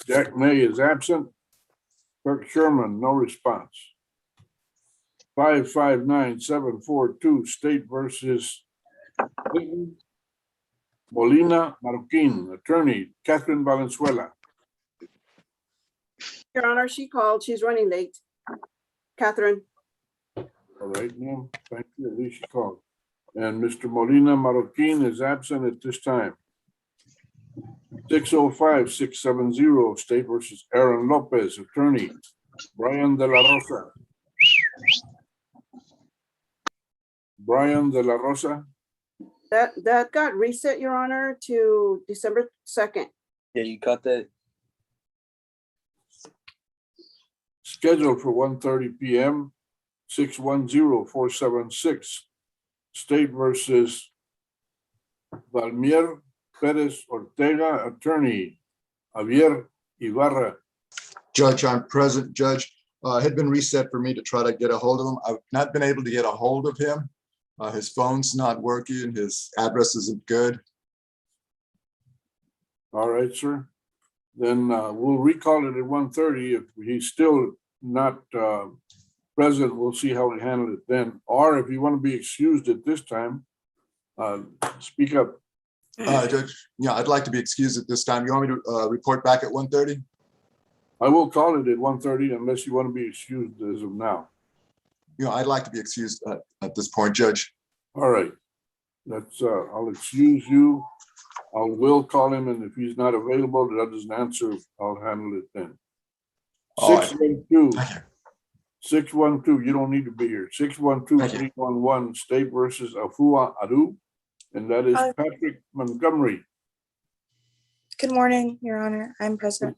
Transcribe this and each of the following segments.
Jack May is absent. Kirk Sherman, no response. 559742, State versus Molina Marroquin, attorney, Catherine Valenzuela. Your Honor, she called. She's running late. Catherine. All right, ma'am. Thank you. At least she called. And Mr. Molina Marroquin is absent at this time. 605670, State versus Aaron Lopez, attorney, Brian De La Rosa. Brian De La Rosa. That got reset, Your Honor, to December 2nd. Yeah, you got that. Scheduled for 1:30 p.m. 610476, State versus Valmier Perez Ortega, attorney, Javier Ibarra. Judge, I'm present. Judge, had been reset for me to try to get a hold of him. I've not been able to get a hold of him. His phone's not working. His address isn't good. All right, sir. Then we'll recall it at 1:30. If he's still not present, we'll see how we handle it then. Or if you want to be excused at this time, speak up. Judge, yeah, I'd like to be excused at this time. You want me to report back at 1:30? I will call it at 1:30 unless you want to be excused as of now. I'd like to be excused at this point, Judge. All right. That's I'll excuse you. I will call him, and if he's not available, that doesn't answer, I'll handle it then. All right. 612, you don't need to be here. 612-311, State versus Afua Adu, and that is Patrick Montgomery. Good morning, Your Honor. I'm present.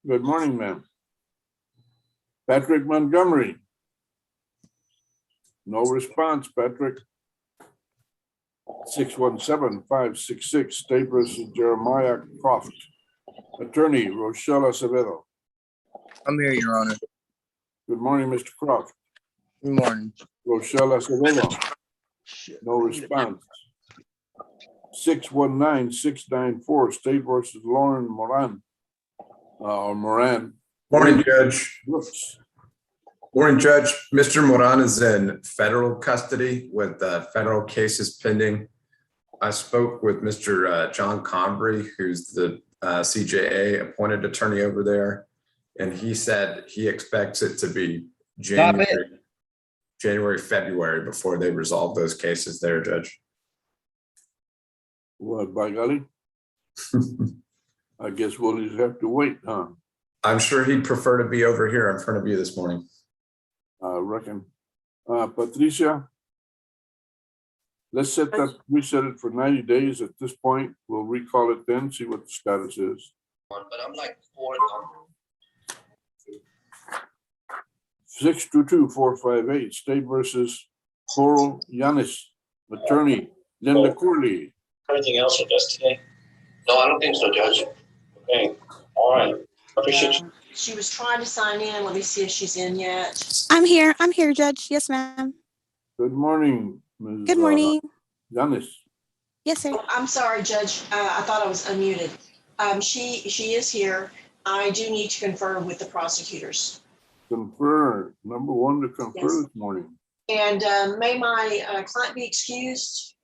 Good morning, ma'am. Patrick Montgomery. No response, Patrick. 617-566, State versus Jeremiah Croft. Attorney, Rochelle Acevedo. I'm here, Your Honor. Good morning, Mr. Croft. Good morning. Rochelle Acevedo. No response. 619-694, State versus Lauren Moran. Moran. Morning, Judge. Whoops. Morning, Judge. Mr. Moran is in federal custody with federal cases pending. I spoke with Mr. John Combry, who's the CJA appointed attorney over there, and he said he expects it to be January, February before they resolve those cases there, Judge. What, by golly? I guess we'll just have to wait, huh? I'm sure he'd prefer to be over here in front of you this morning. I reckon. Patricia, let's reset it for 90 days at this point. We'll recall it then, see what the status is. But I'm like 622-458, State versus Coral Yanis, attorney, Linda Corley. Anything else with us today? No, I don't think so, Judge. Okay, all right. Appreciate you. She was trying to sign in. Let me see if she's in yet. I'm here, Judge. Yes, ma'am. Good morning, Ms. Good morning. Yanis. Yes, sir. Oh, I'm sorry, Judge. I thought I was unmuted. She is here. I do need to confer with the prosecutors. Confer, number one to confer Yes. this morning. And may my client be excused?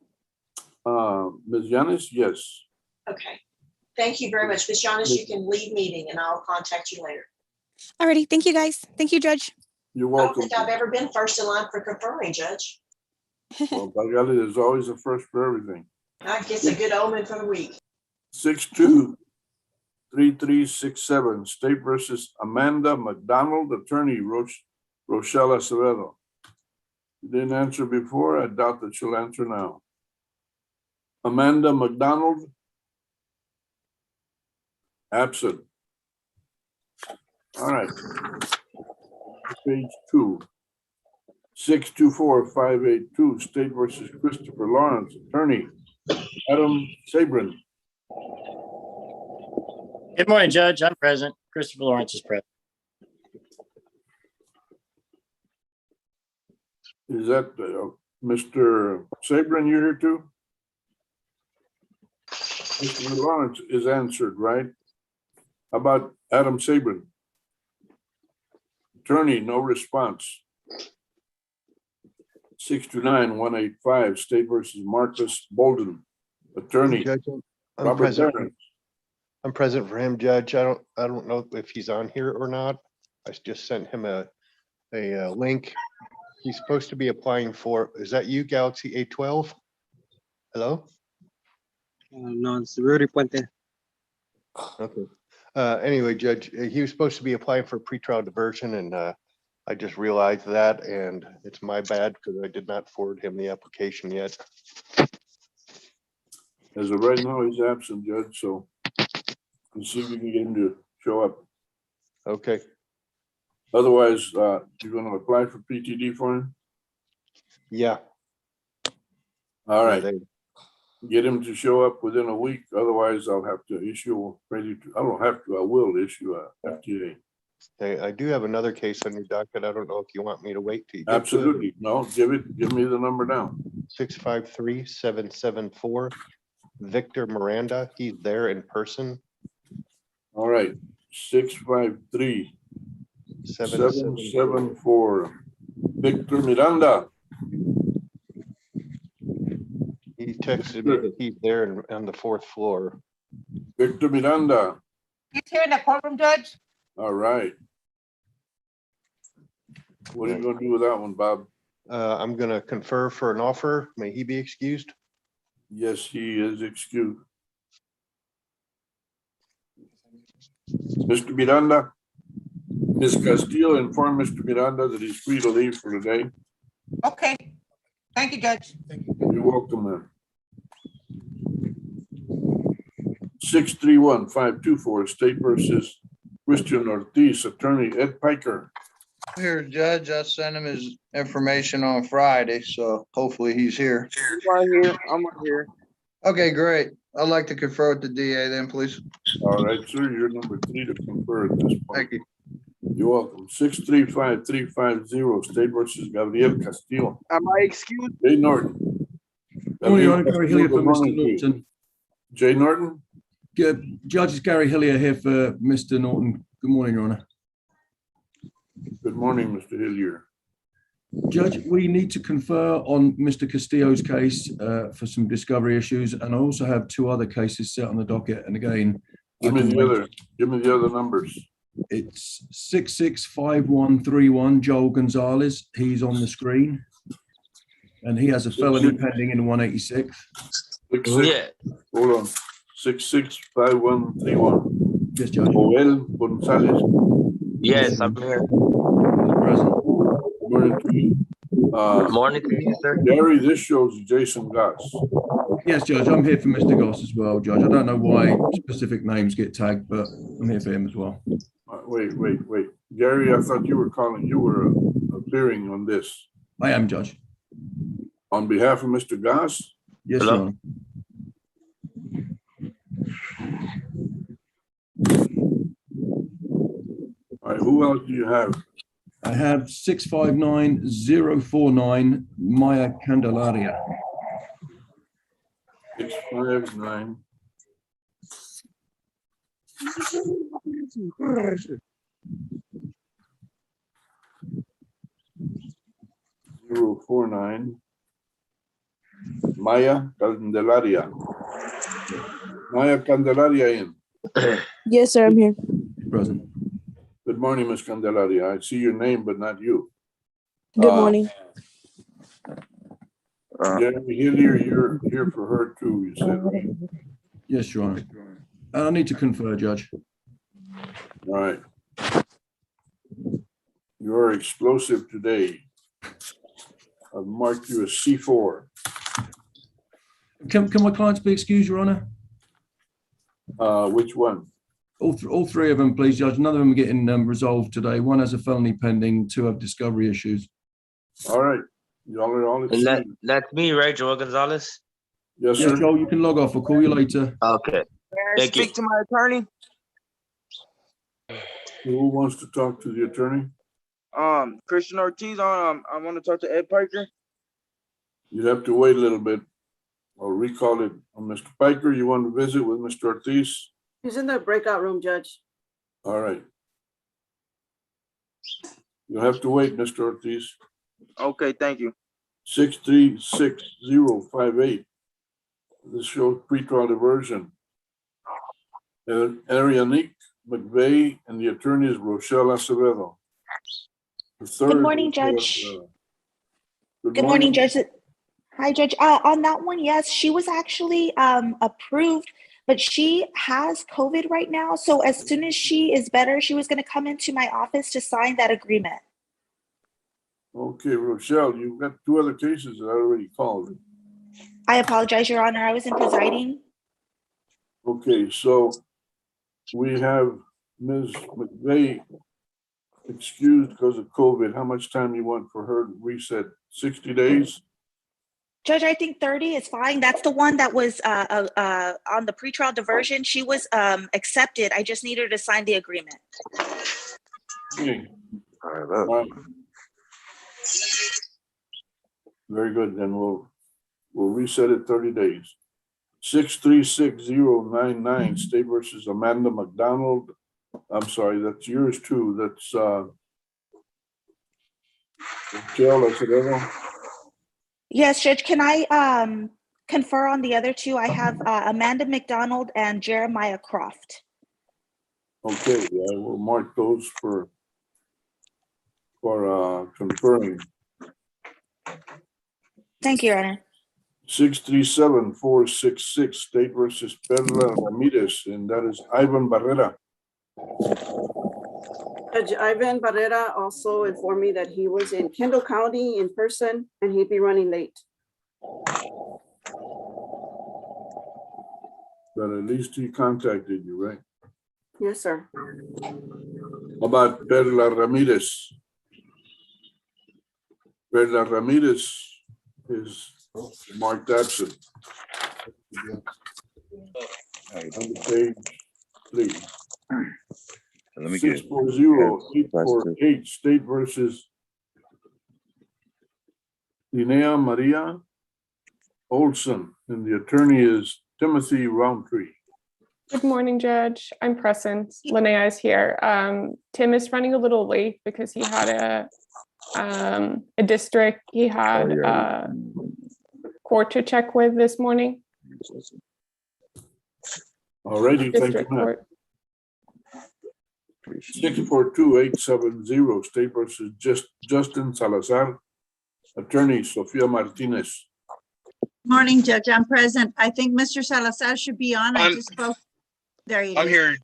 Ms. Yanis, yes. Okay. Thank you very much. Ms. Giannis, you can leave meeting and I'll contact you later. Alrighty. Thank you, guys. Thank you, Judge. You're I don't welcome. think I've ever been first in line for conferring, Judge. Well, by golly, there's always a first for everything. I guess a good omen for the week. 623367, State versus Amanda McDonald, attorney, Rochelle Acevedo. You didn't answer before. I doubt that she'll answer now. Amanda McDonald. Absent. All right. Page 2. 624582, State versus Christopher Lawrence, attorney, Adam Sabrin. Good morning, Judge. I'm present. Christopher Lawrence is present. Is that Mr. Sabrin, you here too? Mr. Lawrence is answered, right? How about Adam Sabrin? Attorney, no response. 629-185, State versus Marcus Bolden. Attorney, Judge, I'm Robert present. Barron. I'm present for him, Judge. I don't know if he's on here or not. I just sent him a link. He's supposed to be applying for, is that you, Galaxy A12? Hello? No, it's Rudy Puente. Okay. Anyway, Judge, he was supposed to be applying for pretrial diversion, and I just realized that, and it's my bad because I did not forward him the application yet. As of right now, he's absent, Judge, so we'll see if we can get him to show up. Okay. Otherwise, you're gonna apply for PTD for him? Yeah. All Yeah, right, they- get him to show up within a week, otherwise I'll have to issue, I don't have to, I will issue a FTA. Okay, I do have another case on your docket. I don't know if you want me to wait till you get to it. Absolutely, no, give me the number now. 653-774, Victor Miranda. He's there in person. All right, 653-774, Victor Miranda. He texted me that he's there on the 4th floor. Victor Miranda, He's here in the courtroom, Judge. all right. What are you gonna do with that one, Bob? I'm gonna confer for an offer. May he be excused? Yes, he is excused. Mr. Miranda, Ms. Castillo informed Mr. Miranda that he's free to leave for today. Okay. Thank you, Judge. You're welcome, man. 631-524, State versus Christian Ortiz, Attorney Ed Piker. Here, Judge, I sent him his information on Friday, so hopefully he's here. I'm right here. Okay, great. I'd like to confer with the DA then, please. All right, sir, you're number 3 to confer at this point. Thank you. You're welcome. 635-350, State versus Gabriel Castillo. Am I excused? Jay Norton. Morning, Your Gabriel Honor, Gary Castillo, Hillier good for morning Mr. to you. Norton. Jay Norton, Good. Judge, it's Gary Hillier here for Mr. Norton. Good morning, Your Honor. good morning, Mr. Hillier. Judge, we need to confer on Mr. Castillo's case for some discovery issues, and I also have 2 other cases set on the docket. And again, Give me the other numbers. it's 665131 Joel Gonzalez. He's on the screen, and he has a felony pending in 186. Hold on. 665131. Yes, Judge. Joel Gonzalez. Yes, I'm here. Present. Morning to you. Morning to you, sir. Gary, this shows Jason Goss. Yes, Judge. I'm here for Mr. Goss as well, Judge. I don't know why specific names get tagged, but I'm here for him as well. Wait. Gary, I thought you were appearing on this. I am, Judge. On behalf of Mr. Goss? Yes, Hello? Your Honor. All right, who else do you have? I have 659049 Maya Candelaria. 659. 049. Maya Candelaria. Maya Candelaria in. Yes, sir, I'm here. Present. Good morning, Ms. Candelaria. I see your name, but not you. Good morning. Jeremy Hillier, you're here for her too, you said. Yes, Your Honor. I need to confer, Judge. All right. You're explosive today. I've marked you as C4. Can my clients be excused, Your Honor? Which one? All 3 of them, please, Judge. None of them are getting resolved today. 1 has a felony pending, 2 have discovery issues. All right. Y'all are all And excused. that's me, right, Joel Gonzalez? Yes, Yes, sir. Joel, you can log off. I'll call you later. Okay. Thank you. Speak to my attorney. Who wants to talk to the attorney? Christian Ortiz. I want to talk to Ed Piker. You'd have to wait a little bit. I'll recall it on Mr. Piker. You want to visit with Mr. Ortiz? He's in the breakout room, Judge. All right. You'll have to wait, Mr. Ortiz. Okay, thank you. 636058. This shows pretrial diversion. Arianique McVeigh and the attorney is Rochelle Acevedo. The third Good morning, is, Judge. Good Good morning, Judge. Hi, Judge. On that one, yes, she was actually approved, but she has COVID right now. So as soon as she is better, she was going to come into my office to sign that agreement. Okay, Rochelle, you've got two other cases that I already called. I apologize, Your Honor. I was in presiding. Okay, so we have Ms. McVeigh excused because of COVID. How much time you want for her to reset? 60 days? Judge, I think 30 is fine. That's the one that was on the pretrial diversion. She was accepted. I just need her to sign the agreement. Okay. All right. Very good. Then we'll reset it 30 days. 636099 State versus Amanda McDonald. I'm sorry, that's yours too. That's Michelle Acevedo. Yes, Judge, can I confer on the other two? I have Amanda McDonald and Jeremiah Croft. Okay, I will mark those for conferring. Thank you, Your Honor. 637466 State versus Perla Ramirez, and that is Ivan Barrera. Judge Ivan Barrera also informed me that he was in Kendall County in person and he'd be running late. But at least he contacted you, right? Yes, sir. How about Perla Ramirez? Perla Ramirez is marked absent. On the page, please. Let me get 640848 State versus Linnea Maria Olson, and the attorney is Timothy Roundtree. Good morning, Judge. I'm present. Linnea is here. Tim is running a little late because he had a district he had court to check with this morning. Alrighty, thank you, District ma'am. court. 642870 State versus Justin Salazar, attorney Sofia Martinez. Morning, Judge. I'm present. I think Mr. Salazar should be on. I just spoke. There he is. I'm here.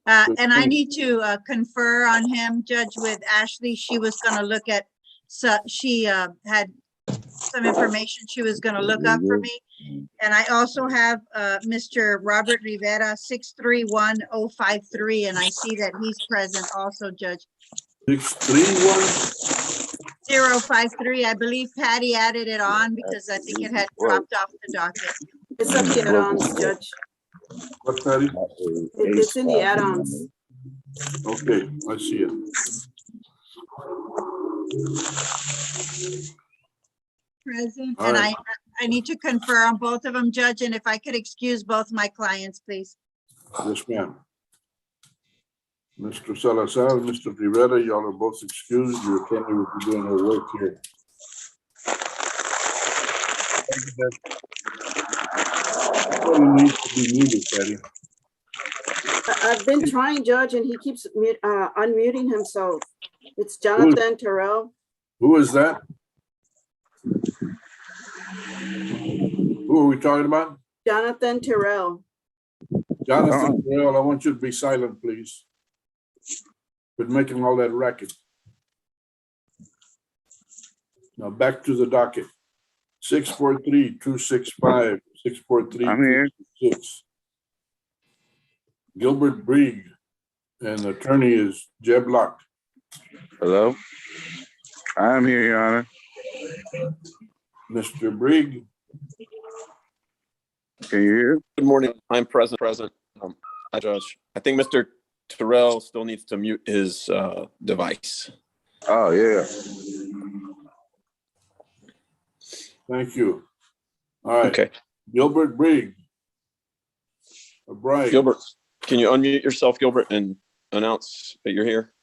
And I need to confer on him, Judge, with Ashley. She was going to look at, so she had some information she was going to look up for me. And I also have Mr. Robert Rivera, 631053, and I see that he's present also, Judge. 631053. I believe Patty added it on because I think it had dropped off the docket. It's up the add-ons, Judge. What, Patty? It's in the add-ons. Okay, I see it. Present, All and right. I need to confer on both of them, Judge, and if I could excuse both my clients, please. Yes, ma'am. Mr. Salazar, Mr. Rivera, y'all are both excused. Your attorney will be doing her work here. Everybody needs to be muted, Patty. I've been trying, Judge, and he keeps unmuting himself. It's Jonathan Terrell. Who is that? Who are we talking about? Jonathan Terrell. Jonathan Terrell, I want you to be silent, please. Quit making all that racket. Now back to the docket. 643-265, 643-266. Gilbert Brigg, and the attorney is Jeb Locke. Hello? I'm here, Your Honor. Mr. Brigg. Can you hear? Good morning. I'm present. Hi, Judge. I think Mr. Terrell still needs to mute his device. Oh, yeah. Thank you. All right. Okay. Gilbert Brigg. Bright. Gilbert, can you unmute yourself, Gilbert, and announce that you're here?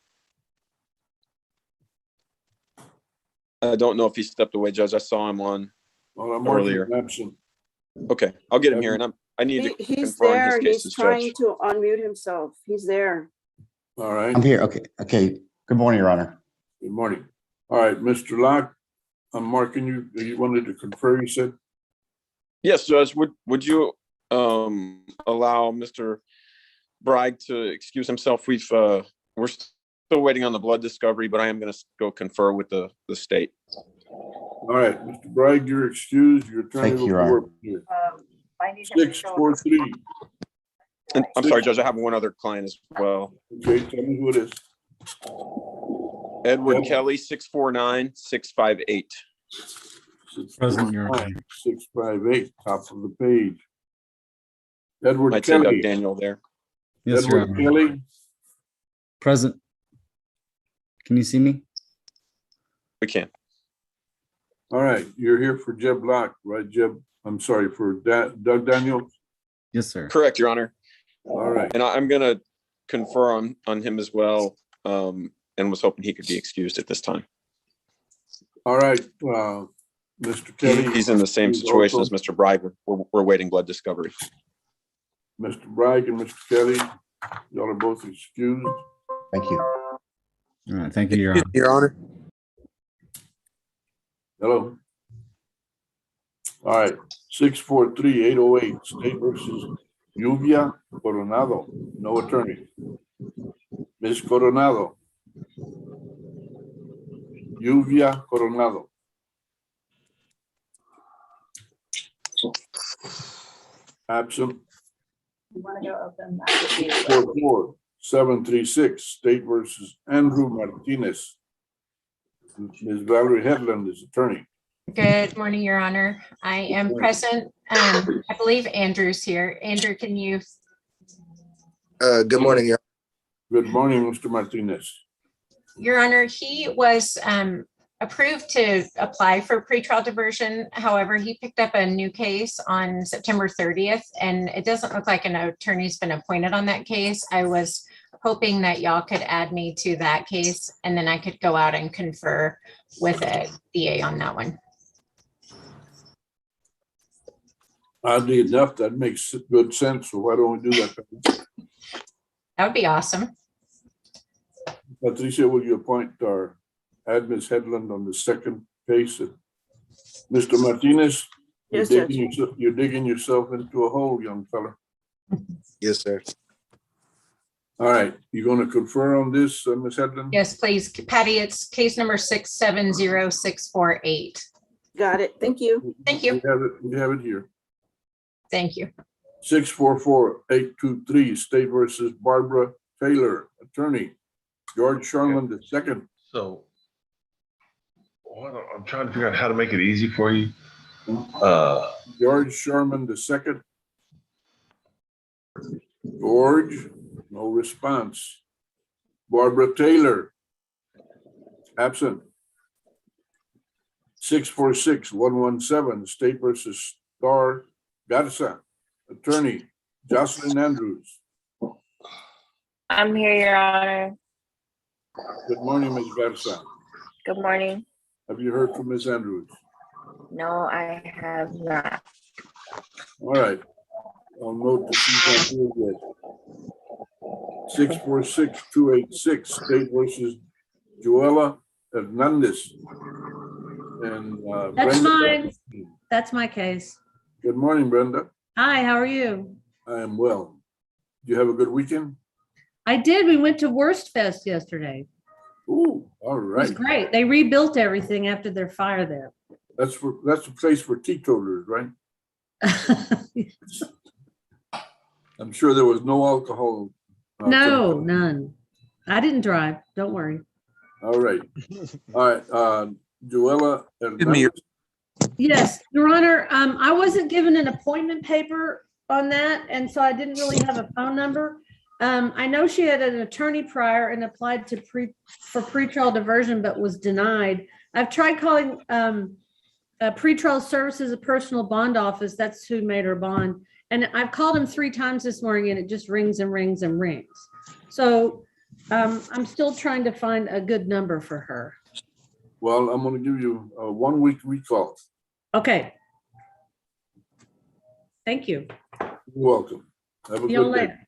I don't know if he stepped away, Judge. I saw him on Well, I'm marking earlier. him absent. Okay, I'll get him here, and I need to He's confirm his there. He's cases, trying Judge. to unmute himself. He's there. All right. I'm here. Okay. Okay. Good morning, Your Honor. Good morning. All right, Mr. Locke, I'm marking you. You wanted to confer, you said? Yes, Judge. Would you allow Mr. Bragg to excuse himself? We're still waiting on the blood discovery, but I am going to go confer with the state. All right, Mr. Bragg, you're excused. You're turning Thank you, over Your work here. 643. And I'm sorry, Judge. I have one other client as well. Okay, tell me who it is. Edward Kelly, 649-658. Present, Your Honor. 658, top of the page. Edward I'd say Doug Kelly. Daniel there. Yes, Your Edward Honor. Kelly. Present. Can you see me? We can. All right, you're here for Jeb Locke, right, Jeb? I'm sorry, for Doug Daniel? Yes, sir. Correct, Your Honor. All right. And I'm going to confer on him as well, and was hoping he could be excused at this time. All right, Mr. Kelly. He's in the same he's situation also- as Mr. Bragg. We're waiting blood discovery. Mr. Bragg and Mr. Kelly, y'all are both excused. Thank you. All right. Thank you, Your Honor. Your Honor. Hello. All right, 643-808, State versus Lluvia Coronado, no attorney. Ms. Coronado. Lluvia Coronado. Absent. 44736, State versus Andrew Martinez. Ms. Valerie Headland is attorney. Good morning, Your Honor. I am present. I believe Andrew's here. Andrew, can you? Good morning, Your Good morning, Mr. Martinez. Your Honor, he was approved to apply for pretrial diversion. However, he picked up a new case on September 30th, and it doesn't look like an attorney's been appointed on that case. I was hoping that y'all could add me to that case, and then I could go out and confer with a DA on that one. Oddly enough, that makes good sense. So why don't we do that? That would be awesome. Patricia, will you appoint our Ms. Headland on the second case? Mr. Martinez, you're Yes, Judge. you're digging yourself into a hole, young fella. Yes, sir. All right, you going to confer on this, Ms. Headland? Yes, please. Patty, it's case number 670648. Got it. Thank you. Thank you. We have it here. Thank you. 644-823, State versus Barbara Taylor, attorney. George Sherman II. So I'm trying to figure out how to make it easy for you. George Sherman II. George, no response. Barbara Taylor, absent. 646-117, State versus Star Garza, attorney. Jocelyn Andrews. I'm here, Your Honor. Good morning, Ms. Garza. Good morning. Have you heard from Ms. Andrews? No, I have not. All right. I'll note that she's not here yet. 646-286, State versus Joella Hernandez. And That's Brenda. mine. That's my case. Good morning, Brenda. Hi, how are you? I am well. Did you have a good weekend? I did. We went to Worst Fest yesterday. Ooh, all It was right. great. They rebuilt everything after their fire there. That's a place for teetotalers, right? I'm sure there was no alcohol. No, none. I didn't drive. Don't worry. All right. All right. Joella. Yes, Your Honor, I wasn't given an appointment paper on that, and so I didn't really have a phone number. I know she had an attorney prior and applied to for pretrial diversion, but was denied. I've tried calling pretrial services, a personal bond office. That's who made her bond. And I've called him 3 times this morning, and it just rings and rings and rings. So I'm still trying to find a good number for her. Well, I'm gonna give you a 1 week recall. Okay. Thank you. You're welcome. Have a See you good day. later.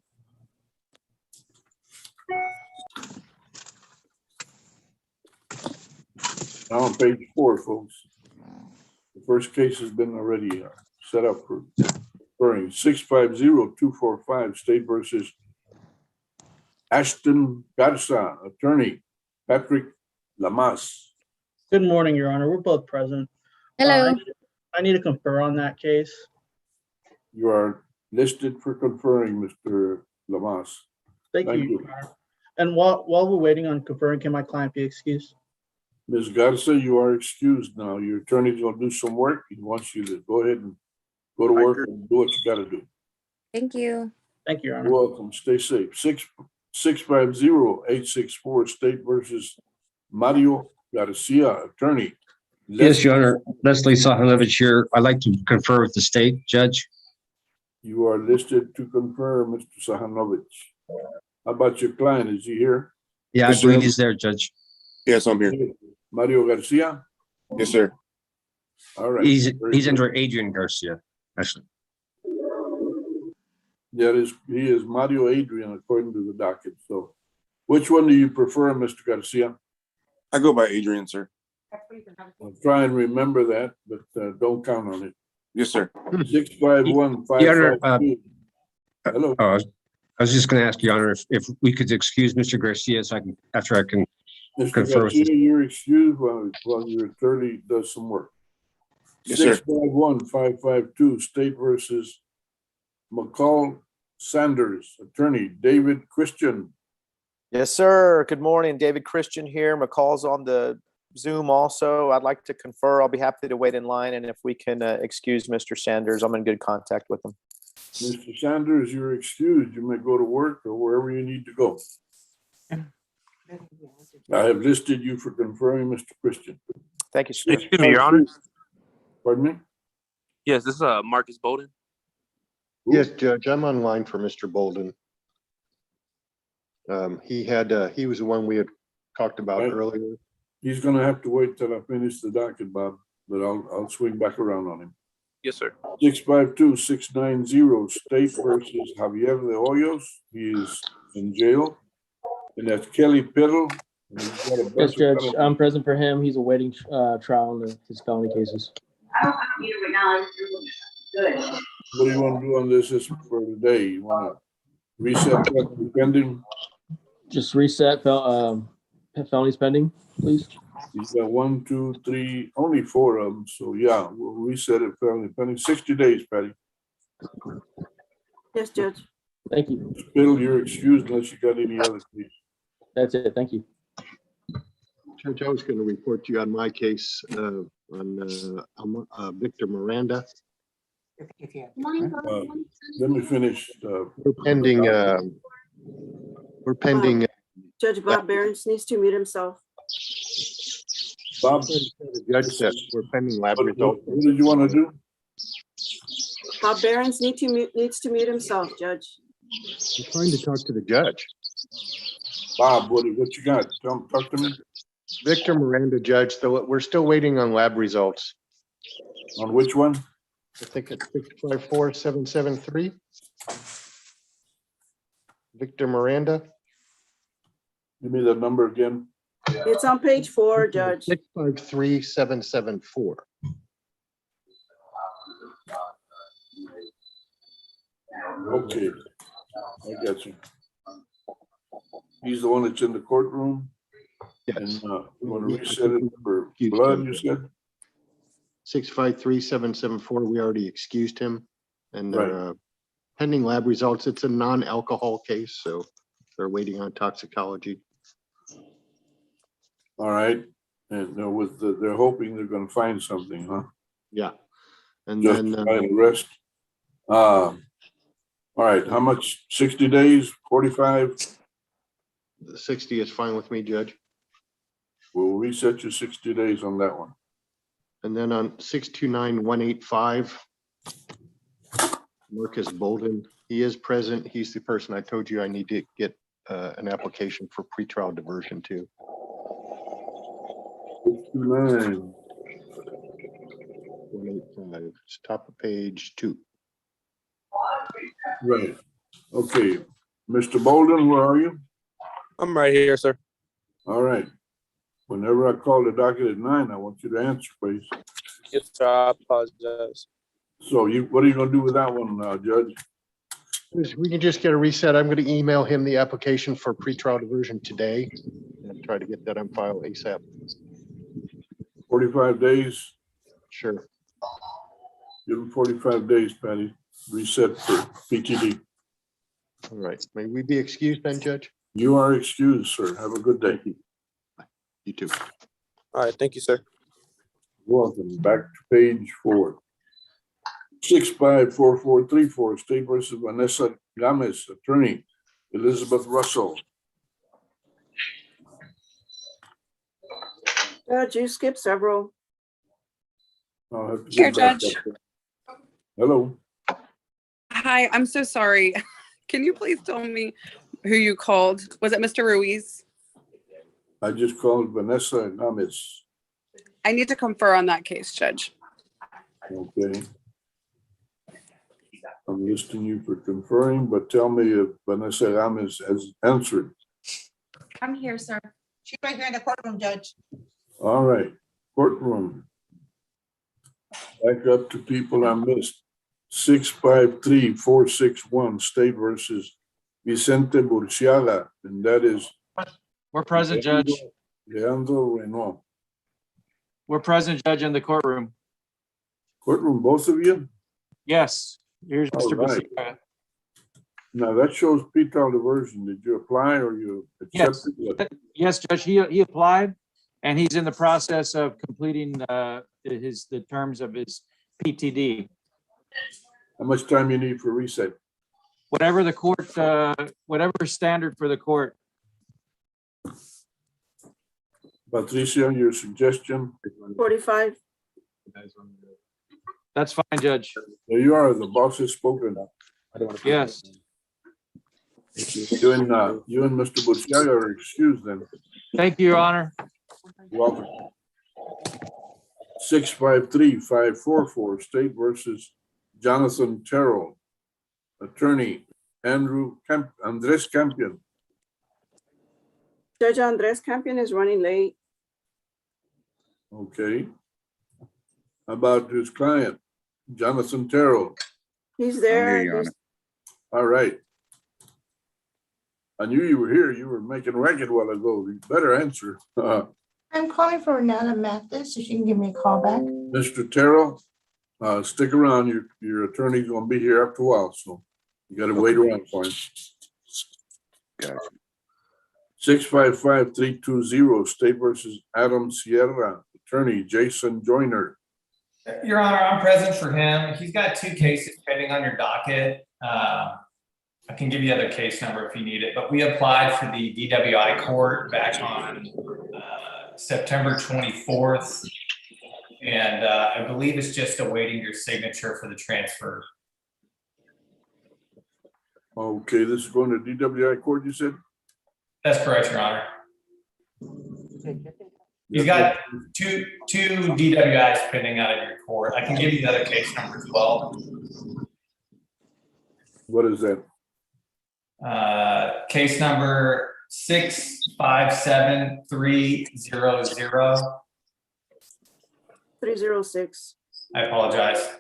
Now on page 4, folks. The first case has been already set up for hearing 650-245 State versus Ashton Garza, attorney Patrick Lamas. Good morning, Your Honor. We're both present. Hello. I need to confer on that case. You are listed for conferring, Mr. Lamas. Thank you, Your Honor. And while we're waiting on conferring, can my client be excused? Ms. Garza, you are excused now. Your attorney's gonna do some work. He wants you to go ahead and go to work and do what you gotta do. Thank you. Thank you, Your Honor. You're welcome. Stay safe. 650-864 State versus Mario Garcia, attorney. Yes, Your Honor. Leslie Sahanovich here. I'd like to confer with the state judge. You are listed to confer, Mr. Sahanovich. How about your client? Is he here? Yeah, I believe he's there, Judge. Yes, I'm here. Mario Garcia? Yes, sir. All right. He's Very good. under Adrian Garcia, actually. He is Mario Adrian according to the docket. So which one do you prefer, Mr. Garcia? I go by Adrian, sir. I'll try and remember that, but don't count on it. Yes, sir. 651-552. Hello. I was just going to ask, Your Honor, if we could excuse Mr. Garcia so I can, after I can Mr. confer with Garcia, him. you're excused while your attorney does some work. Yes, sir. 651-552 State versus McCall Sanders, attorney David Christian. Yes, sir. Good morning. David Christian here. McCall's on the Zoom also. I'd like to confer. I'll be happy to wait in line. And if we can excuse Mr. Sanders, I'm in good contact with him. Mr. Sanders, you're excused. You may go to work or wherever you need to go. I have listed you for conferring, Mr. Christian. Thank you, sir. Excuse me, Your Honor. Pardon me? Yes, this is Marcus Bolden. Yes, Judge, I'm online for Mr. Bolden. He was the one we had talked about earlier. He's gonna have to wait till I finish the docket, Bob, but I'll swing back around on him. Yes, sir. 652-690 State versus Javier de Hoyos. He is in jail. And that's Kelly Piddle. Yes, Judge. I'm present for him. He's awaiting trial on his felony cases. What do you want to do on this for today? You want to reset felony pending? Just reset felony pending, please. He's got 1, 2, 3, only 4 of them. So yeah, we'll reset it felony pending. 60 days, Patty. Yes, Judge. Thank you. Bill, you're excused unless you got any other case. That's it. Thank you. Judge, I was going to report to you on my case on Victor Miranda. Let me finish. We're pending. We're pending. Judge Bob Behrens needs to mute himself. Bob, the judge said we're pending lab results. What did you want to do? Bob Behrens needs to mute himself, Judge. I'm trying to talk to the judge. Bob, what you got? Talk to me. Victor Miranda, Judge, though we're still waiting on lab results. On which one? I think it's 654773. Victor Miranda. Give me that number again. It's on page 4, Judge. 653774. Okay, I got you. He's the one that's in the courtroom. Yes. And you want to reset it for blood, you said? 653774. We already excused him, and Right. Pending lab results. It's a non-alcohol case, so they're waiting on toxicology. All right, and they're hoping they're going to find something, huh? Yeah, and Just then the rest. All right, how much? 60 days? 45? 60 is fine with me, Judge. We'll reset you 60 days on that one. And then on 629185, Marcus Bolden, he is present. He's the person I told you I need to get an application for pretrial diversion too. 69. 185, it's top of page 2. Right. Okay. Mr. Bolden, where are you? I'm right here, sir. All right. Whenever I call the docket at 9, I want you to answer, please. Yes, sir. I apologize. So what are you gonna do with that one, Judge? We can just get a reset. I'm going to email him the application for pretrial diversion today and try to get that on file ASAP. 45 days? Sure. Give him 45 days, Patty. Reset for PTD. All right. May we be excused then, Judge? You are excused, sir. Have a good day. You too. All right. Thank you, sir. Welcome back to page 4. 654434, State versus Vanessa Gomez, attorney, Elizabeth Russell. Judge, you skipped several. I'll have to get Here, back Judge. up there. Hello. Hi, I'm so sorry. Can you please tell me who you called? Was it Mr. Ruiz? I just called Vanessa Gomez. I need to confer on that case, Judge. Okay. I'm listing you for conferring, but tell me if Vanessa Gomez has answered. I'm here, sir. She's right here in the courtroom, Judge. All right, courtroom. Back up to people I missed. 653461, State versus Vicente Burciaga, and that is. We're present, Judge. Leandro Renault. We're present, Judge, in the courtroom. Courtroom, both of you? Yes, here's All Mr. right. Basika. Now that shows pretrial diversion. Did you apply or you Yes, accepted it? yes, Judge, he applied and he's in the process of completing the terms of his PTD. How much time you need for reset? Whatever the court, whatever is standard for the court. Patricia, your suggestion? 45. That's fine, Judge. There you are, the boss has spoken. Yes. You and Mr. Burciaga are excused then. Thank you, Your Honor. Welcome. 653544, State versus Jonathan Terrell. Attorney Andres Campion. Judge Andres Campion is running late. Okay. How about his client, Jonathan Terrell? He's there. Your All right. I knew you were here. You were making record a while ago. You better answer. I'm calling for Renata Mathis, so she can give me a call back. Mr. Terrell, stick around. Your attorney's gonna be here after a while, so you gotta wait around for him. Gotcha. 655320, State versus Adam Sierra, attorney Jason Joyner. Your Honor, I'm present for him. He's got 2 cases pending on your docket. I can give you the other case number if you need it, but we applied for the DWI court back on September 24th. And I believe it's just awaiting your signature for the transfer. Okay, this is going to DWI court, you said? That's correct, Your Honor. He's got two DWIs pending out of your court. I can give you the other case number as well. What is that? Case number 657300. 306. I apologize.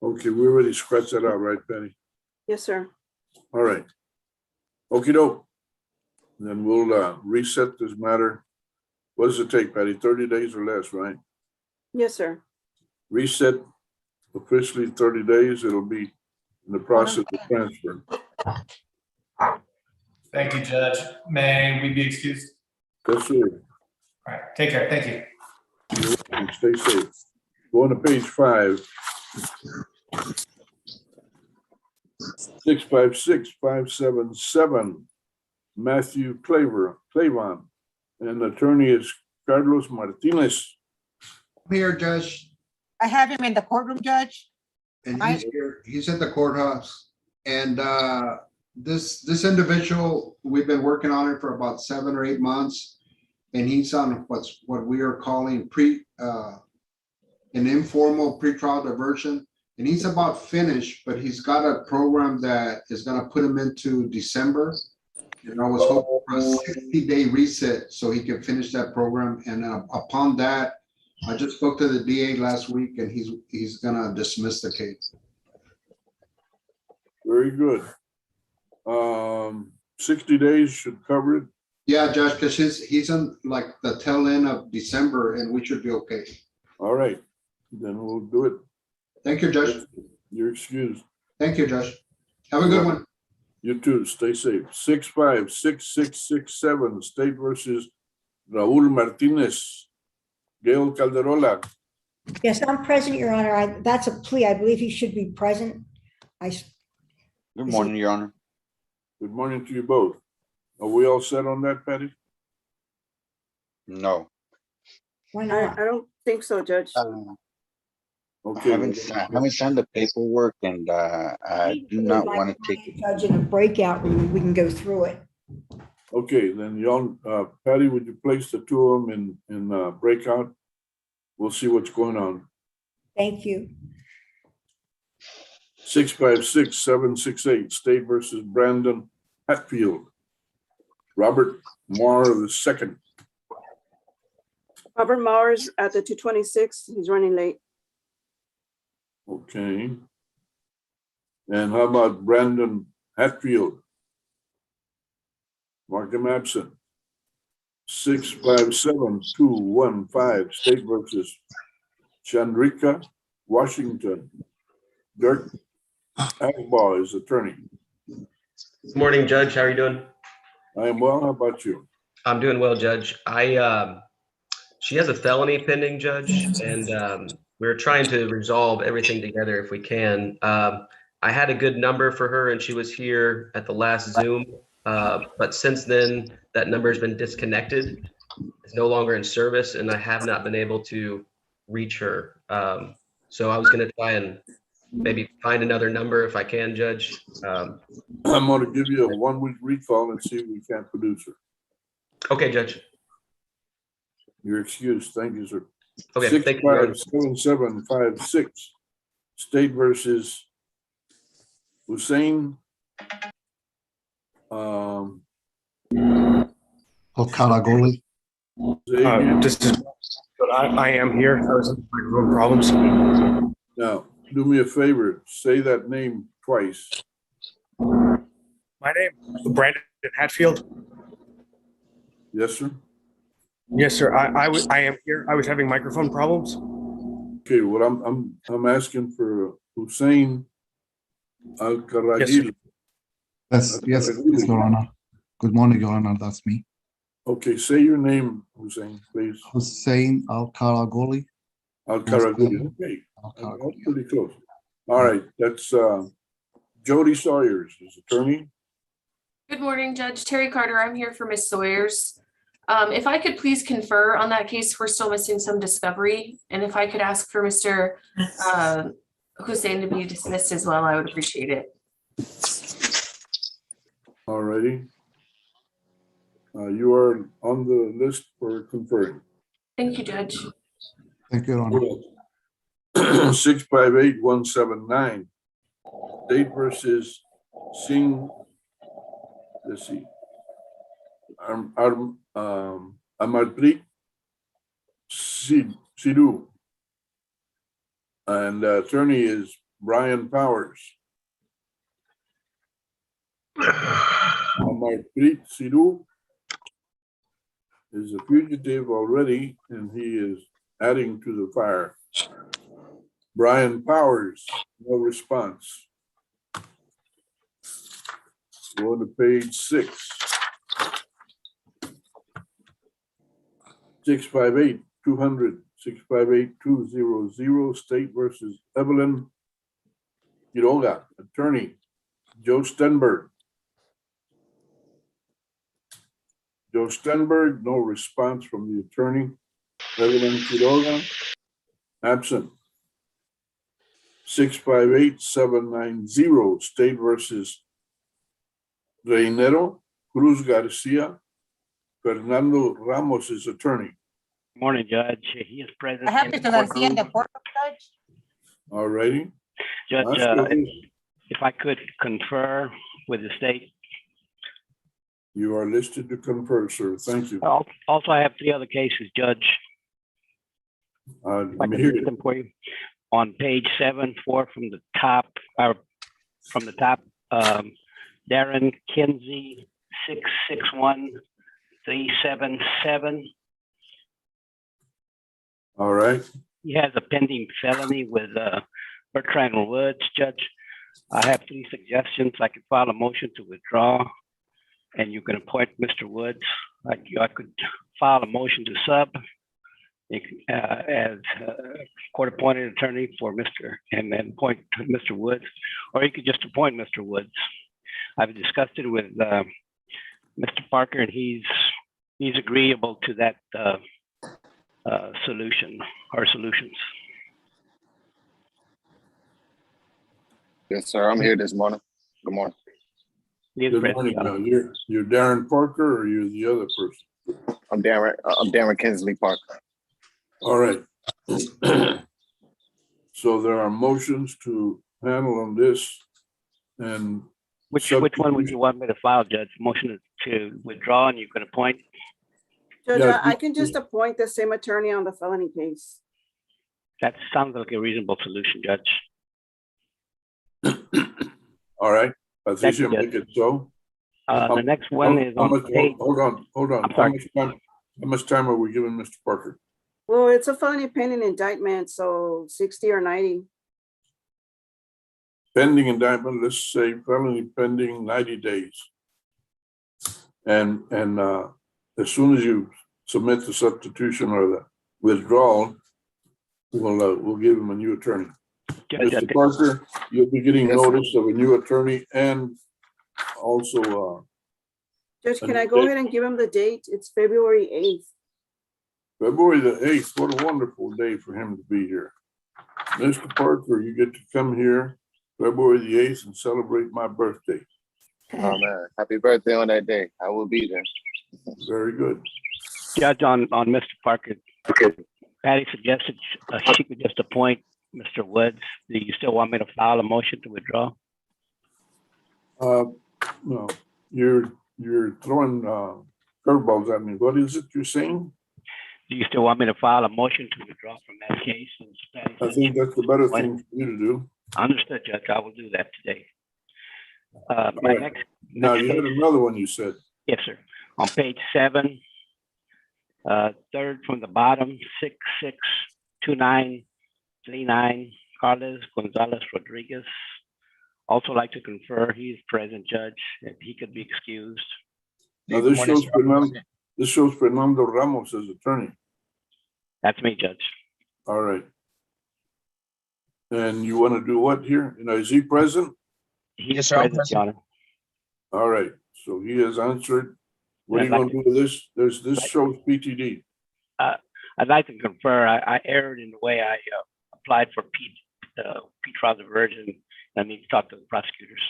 Okay, we already scratched that out, right, Penny? Yes, sir. All right. Okey doke. Then we'll reset this matter. What does it take, Patty? 30 days or less, right? Yes, sir. Reset officially 30 days. It'll be in the process of transfer. Thank you, Judge. May we be excused? Yes, sir. All right, take care. Thank you. You're welcome. Stay safe. Going to page 5. 656577, Matthew Clavon, and the attorney is Carlos Martinez. Here, Judge, I have him in the courtroom, Judge. and he's here. He's at the courthouse. And this individual, we've been working on it for about 7 or 8 months. And he's on what we are calling an informal pretrial diversion. And he's about finished, but he's got a program that is gonna put him into December. And I was hoping for a 60-day reset so he can finish that program. And upon that, I just spoke to the DA last week and he's gonna dismiss the case. Very good. 60 days should cover it. Yeah, Judge, because he's on like the tail end of December and we should be okay. All right, then we'll do it. Thank you, Judge. You're excused. Thank you, Judge. Have a good one. You too. Stay safe. 656667 State versus Raul Martinez. Gail Calderola. Yes, I'm present, Your Honor. That's a plea. I believe he should be present. Good morning, Your Honor. Good morning to you both. Are we all set on that, Patty? No. Why not? I don't think so, Judge. Okay. I haven't signed the paperwork, and I do not want to take it. Judge, in a breakout room, we can go through it. Okay, then y'all, Patty, would you place the two of them in breakout? We'll see what's going on. Thank you. 656768 State versus Brandon Hatfield. Robert Moore II. Robert Mowers at the 226. He's running late. Okay. And how about Brandon Hatfield? Mark him absent. 657215 State versus Chandrika Washington. Dirk Agbaugh is attorney. Good morning, Judge. How are you doing? I am well. How about you? I'm doing well, Judge. She has a felony pending, Judge, and we're trying to resolve everything together if we can. I had a good number for her, and she was here at the last Zoom, but since then, that number has been disconnected. It's no longer in service, and I have not been able to reach her. So I was going to try and maybe find another number if I can, Judge. I'm going to give you a 1-week recall and see if we can't produce her. Okay, Judge. You're excused. Thank you, sir. Okay, thank you. 657756 State versus Hussein Okaragoli. This is, but I am here. I was having microphone problems. Now, do me a favor, say that name twice. My name is Brandon Hatfield. Yes, sir. Yes, sir. I am here. I was having microphone problems. Okay, well, I'm asking for Hussein Al-Karagil. Yes, Your Honor. Good morning, Your Honor. That's me. Okay, say your name, Hussein, please. Hussein Al-Karagoli. Al-Karagil. Okay, that's pretty close. All right, that's Jody Sawyers, his attorney. Good morning, Judge Terry Carter. I'm here for Ms. Sawyers. If I could please confer on that case, we're still missing some discovery. And if I could ask for Mr. Hussein to be dismissed as well, I would appreciate it. All righty. You are on the list for conferring. Thank you, Judge. Thank you, Your Honor. 658179 State versus Singh. Let's see. Amarpreet Sidhu. And attorney is Brian Powers. Amarpreet Sidhu is a fugitive already, and he is adding to the fire. Brian Powers, no response. Go to page 6. 658-200, 658-200, State versus Evelyn Quiroga, attorney, Joe Stenberg. Joe Stenberg, no response from the attorney. Evelyn Quiroga, absent. 658-790 State versus Reinero, Cruz Garcia, Fernando Ramos' attorney. Morning, Judge. He is present. I have in the Mr. Garcia in the courtroom. courtroom, Judge. All righty. Judge, Let's go. if I could confer with the state. You are listed to confer, sir. Thank you. Also, I have 3 other cases, Judge. If I Let me could hear read it. them for you. On page 7, 4 from the top, Darren Kinsey, 661-377. All right. He has a pending felony with Bertrand Woods, Judge. I have 3 suggestions. I could file a motion to withdraw, and you can appoint Mr. Woods. I could file a motion to sub as court-appointed attorney for and then appoint Mr. Woods, or you could just appoint Mr. Woods. I've discussed it with Mr. Parker, and he's agreeable to that solution or solutions. Yes, sir. I'm here this morning. Good morning. Good morning. You're Darren Parker, or you're the other person? I'm Darren Kinsley Parker. All right. So there are motions to handle on this, and which one would you want me to file, Judge? Motion to withdraw, and you can appoint. Judge, Yeah, I can just appoint the same attorney on the felony case. That sounds like a reasonable solution, Judge. All right. Thank you, Patricia, make it so. The next one is on page. Hold on. How much time are we giving Mr. Parker? Well, it's a felony pending indictment, so 60 or 90. Pending indictment, let's say felony pending 90 days. And as soon as you submit the substitution or the withdrawal, we'll give him a new attorney. Mr. Parker, you'll be getting notice of a new attorney and also. Judge, can I go ahead and give him the date? It's February 8th. February the 8th, what a wonderful day for him to be here. Mr. Parker, you get to come here February the 8th and celebrate my birthday. Oh man, happy birthday on that day. I will be there. Very good. Judge, on Mr. Parker, Patty suggested she could just appoint Mr. Woods. Do you still want me to file a motion to withdraw? No, you're throwing curveballs at me. What is it you're saying? Do you still want me to file a motion to withdraw from that case? I think that's the better thing for you to do. Understood, Judge. I will do that today. Now, you had another one you said. Yes, sir. On page 7, third from the bottom, 662939, Carlos Gonzalez Rodriguez. Also like to confer, he's present, Judge, if he could be excused. Now, this shows Fernando Ramos as attorney. That's me, Judge. All right. And you want to do what here? Is he present? He's present, Your Honor. All right. So he has answered. What are you going to do with this? This shows PTD. I'd like to confer. I erred in the way I applied for pretrial diversion. I need to talk to the prosecutors.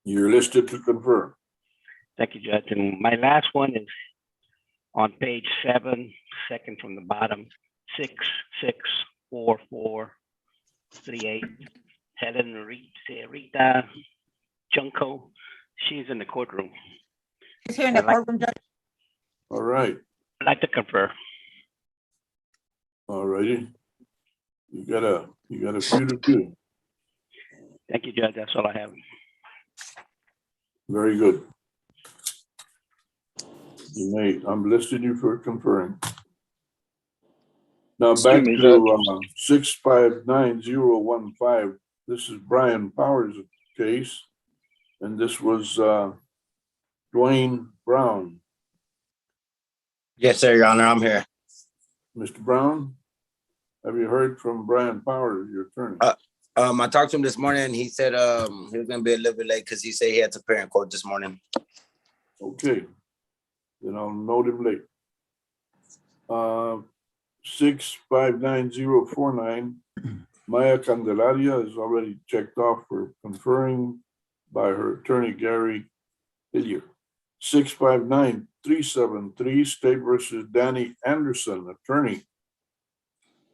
You're listed to confer. Thank you, Judge. And my last one is on page 7, second from the bottom, 664438. Helen Rita Junko. She's in the courtroom. She's here in the courtroom, Judge. All right. I'd like to confer. All righty. You got a few to do. Thank you, Judge. That's all I have. Very good. You may, I'm listing you for conferring. Now back to 659015. This is Brian Powers' case, and this was Dwayne Brown. Yes, sir, Your Honor, I'm here. Mr. Brown, have you heard from Brian Powers, your attorney? I talked to him this morning, and he said he was gonna be a little bit late because he said he had to appear in court this morning. Okay, then I'll note him late. 659049, Maya Candelaria is already checked off for conferring by her attorney, Gary Hillier. 659-373, State versus Danny Anderson, attorney.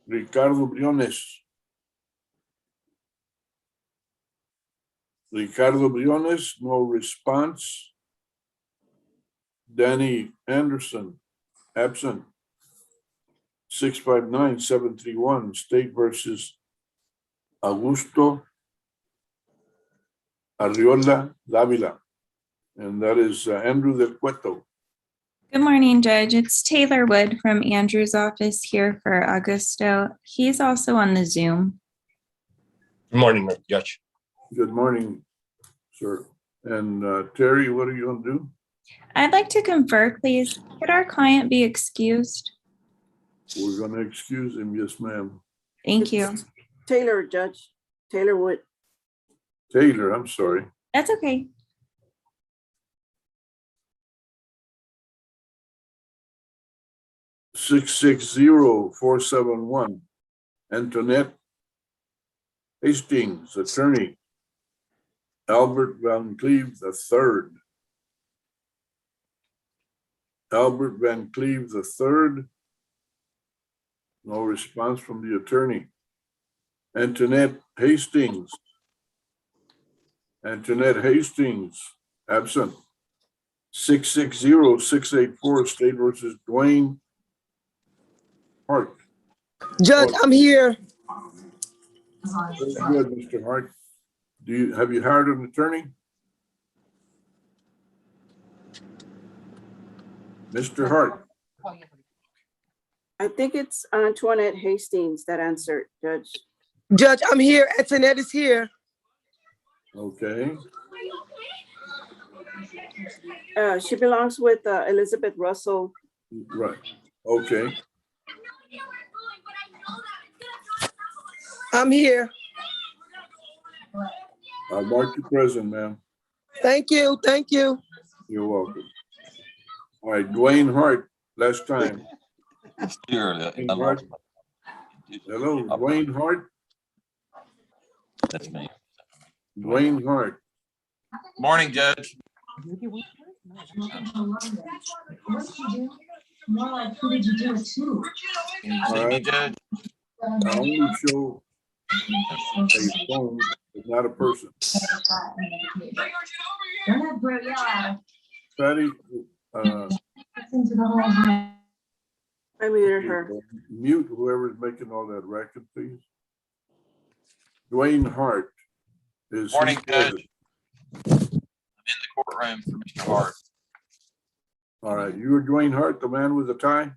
Ricardo Briones. Ricardo Briones, no response. Danny Anderson, absent. 659-731, State versus Augusto Arriola Davila. And that is Andrew Del Cueto. Good morning, Judge. It's Taylor Wood from Andrew's office here for Augusto. He's also on the Zoom. Good morning, Judge. Good morning, sir. And Terry, what are you going to do? I'd like to confer, please. Could our client be excused? We're going to excuse him. Yes, ma'am. Thank you. Taylor, Judge. Taylor Wood. Taylor, I'm sorry. That's okay. $660-471. Antoinette Hastings, attorney. Albert Van Cleve III. Albert Van Cleve III. No response from the attorney. Antoinette Hastings. Antoinette Hastings, absent. 660-684, State versus Dwayne Hart. Judge, I'm here. Very good, Mr. Hart. Have you hired an attorney? Mr. Hart. I think it's Antoinette Hastings that answered, Judge. Judge, I'm here. Antoinette is here. Okay. She belongs with Elizabeth Russell. Right. Okay. I'm here. I'll mark you present, ma'am. Thank you. Thank you. You're welcome. All right, Dwayne Hart, last time. Dwayne Hart. Hello, Dwayne Hart. That's me. Dwayne Hart. Morning, Judge. All right. Judge. I only show a phone, but not a person. Patty, I muted her. Mute whoever's making all that racket, please. Dwayne Hart is. Morning, Judge. I'm in the courtroom for Mr. Hart. All right, you were Dwayne Hart, the man with the tie?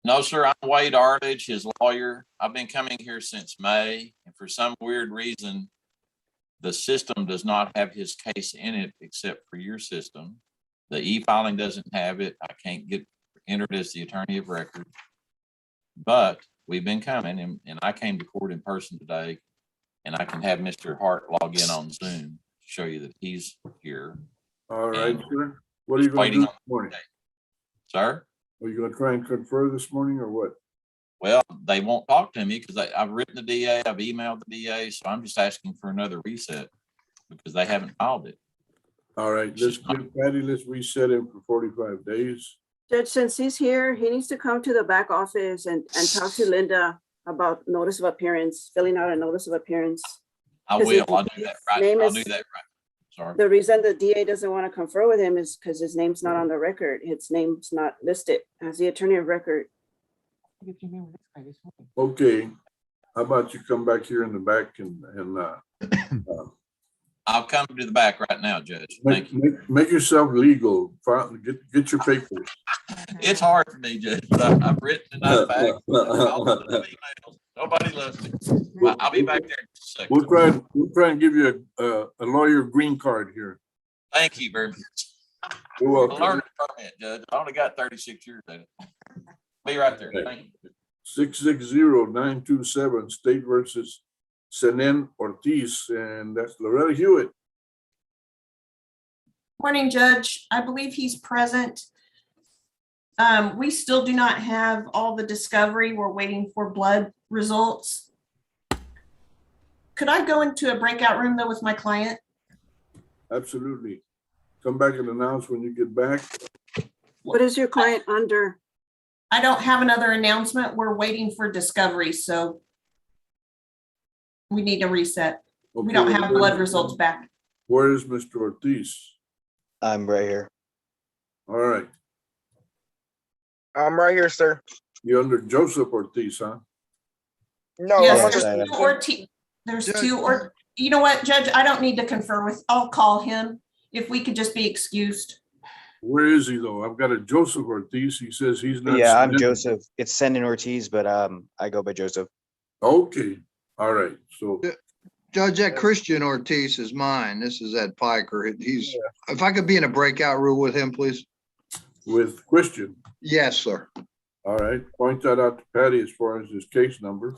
No, sir, I'm Wade Arledge, his lawyer. I've been coming here since May, and for some weird reason, the system does not have his case in it except for your system. The e-filing doesn't have it. I can't get entered as the attorney of record. But we've been coming, and I came to court in person today, and I can have Mr. Hart log in on Zoom to show you that he's here. All right, sir. What are you going to do this morning? Sir? Are you going to try and confer this morning or what? Well, they won't talk to me because I've written the DA, I've emailed the DA, so I'm just asking for another reset because they haven't filed it. All right, let's give Patty, let's reset him for 45 days. Judge, since he's here, he needs to come to the back office and talk to Linda about notice of appearance, filling out a notice of appearance. I will. I'll do that right. I'll do that right. Sorry. The reason the DA doesn't want to confer with him is because his name's not on the record. His name's not listed as the attorney of record. Okay, how about you come back here in the back and I'll come to the back right now, Judge. Thank you. Make yourself legal. Get your papers. It's hard for me, Judge, but I've written tonight back. Nobody loves me. Well, I'll be back there in a second. We'll try and give you a lawyer green card here. Thank you very much. You're welcome. I learned a permit, Judge. I only got 36 years in it. Be right there. Thank you. 660-927, State versus Senen Ortiz, and that's Loretta Hewitt. Morning, Judge. I believe he's present. We still do not have all the discovery. We're waiting for blood results. Could I go into a breakout room though with my client? Absolutely. Come back and announce when you get back. What is your client under? I don't have another announcement. We're waiting for discovery, so we need a reset. We don't have blood results back. Where is Mr. Ortiz? I'm right here. All right. I'm right here, sir. You're under Joseph Ortiz, huh? No, Yes, I'm there's under- two Ortiz. There's two, or, you know what, Judge, I don't need to confer with, I'll call him. If we could just be excused. Where is he though? I've got a Joseph Ortiz. He says he's not. Yeah, I'm submitted. Joseph. It's Sendin Ortiz, but I go by Joseph. Okay, all right, so. Judge, that Christian Ortiz is mine. This is Ed Piker. He's, if I could be in a breakout room with him, please. With Christian? Yes, sir. All right, point that out to Patty as far as his case number.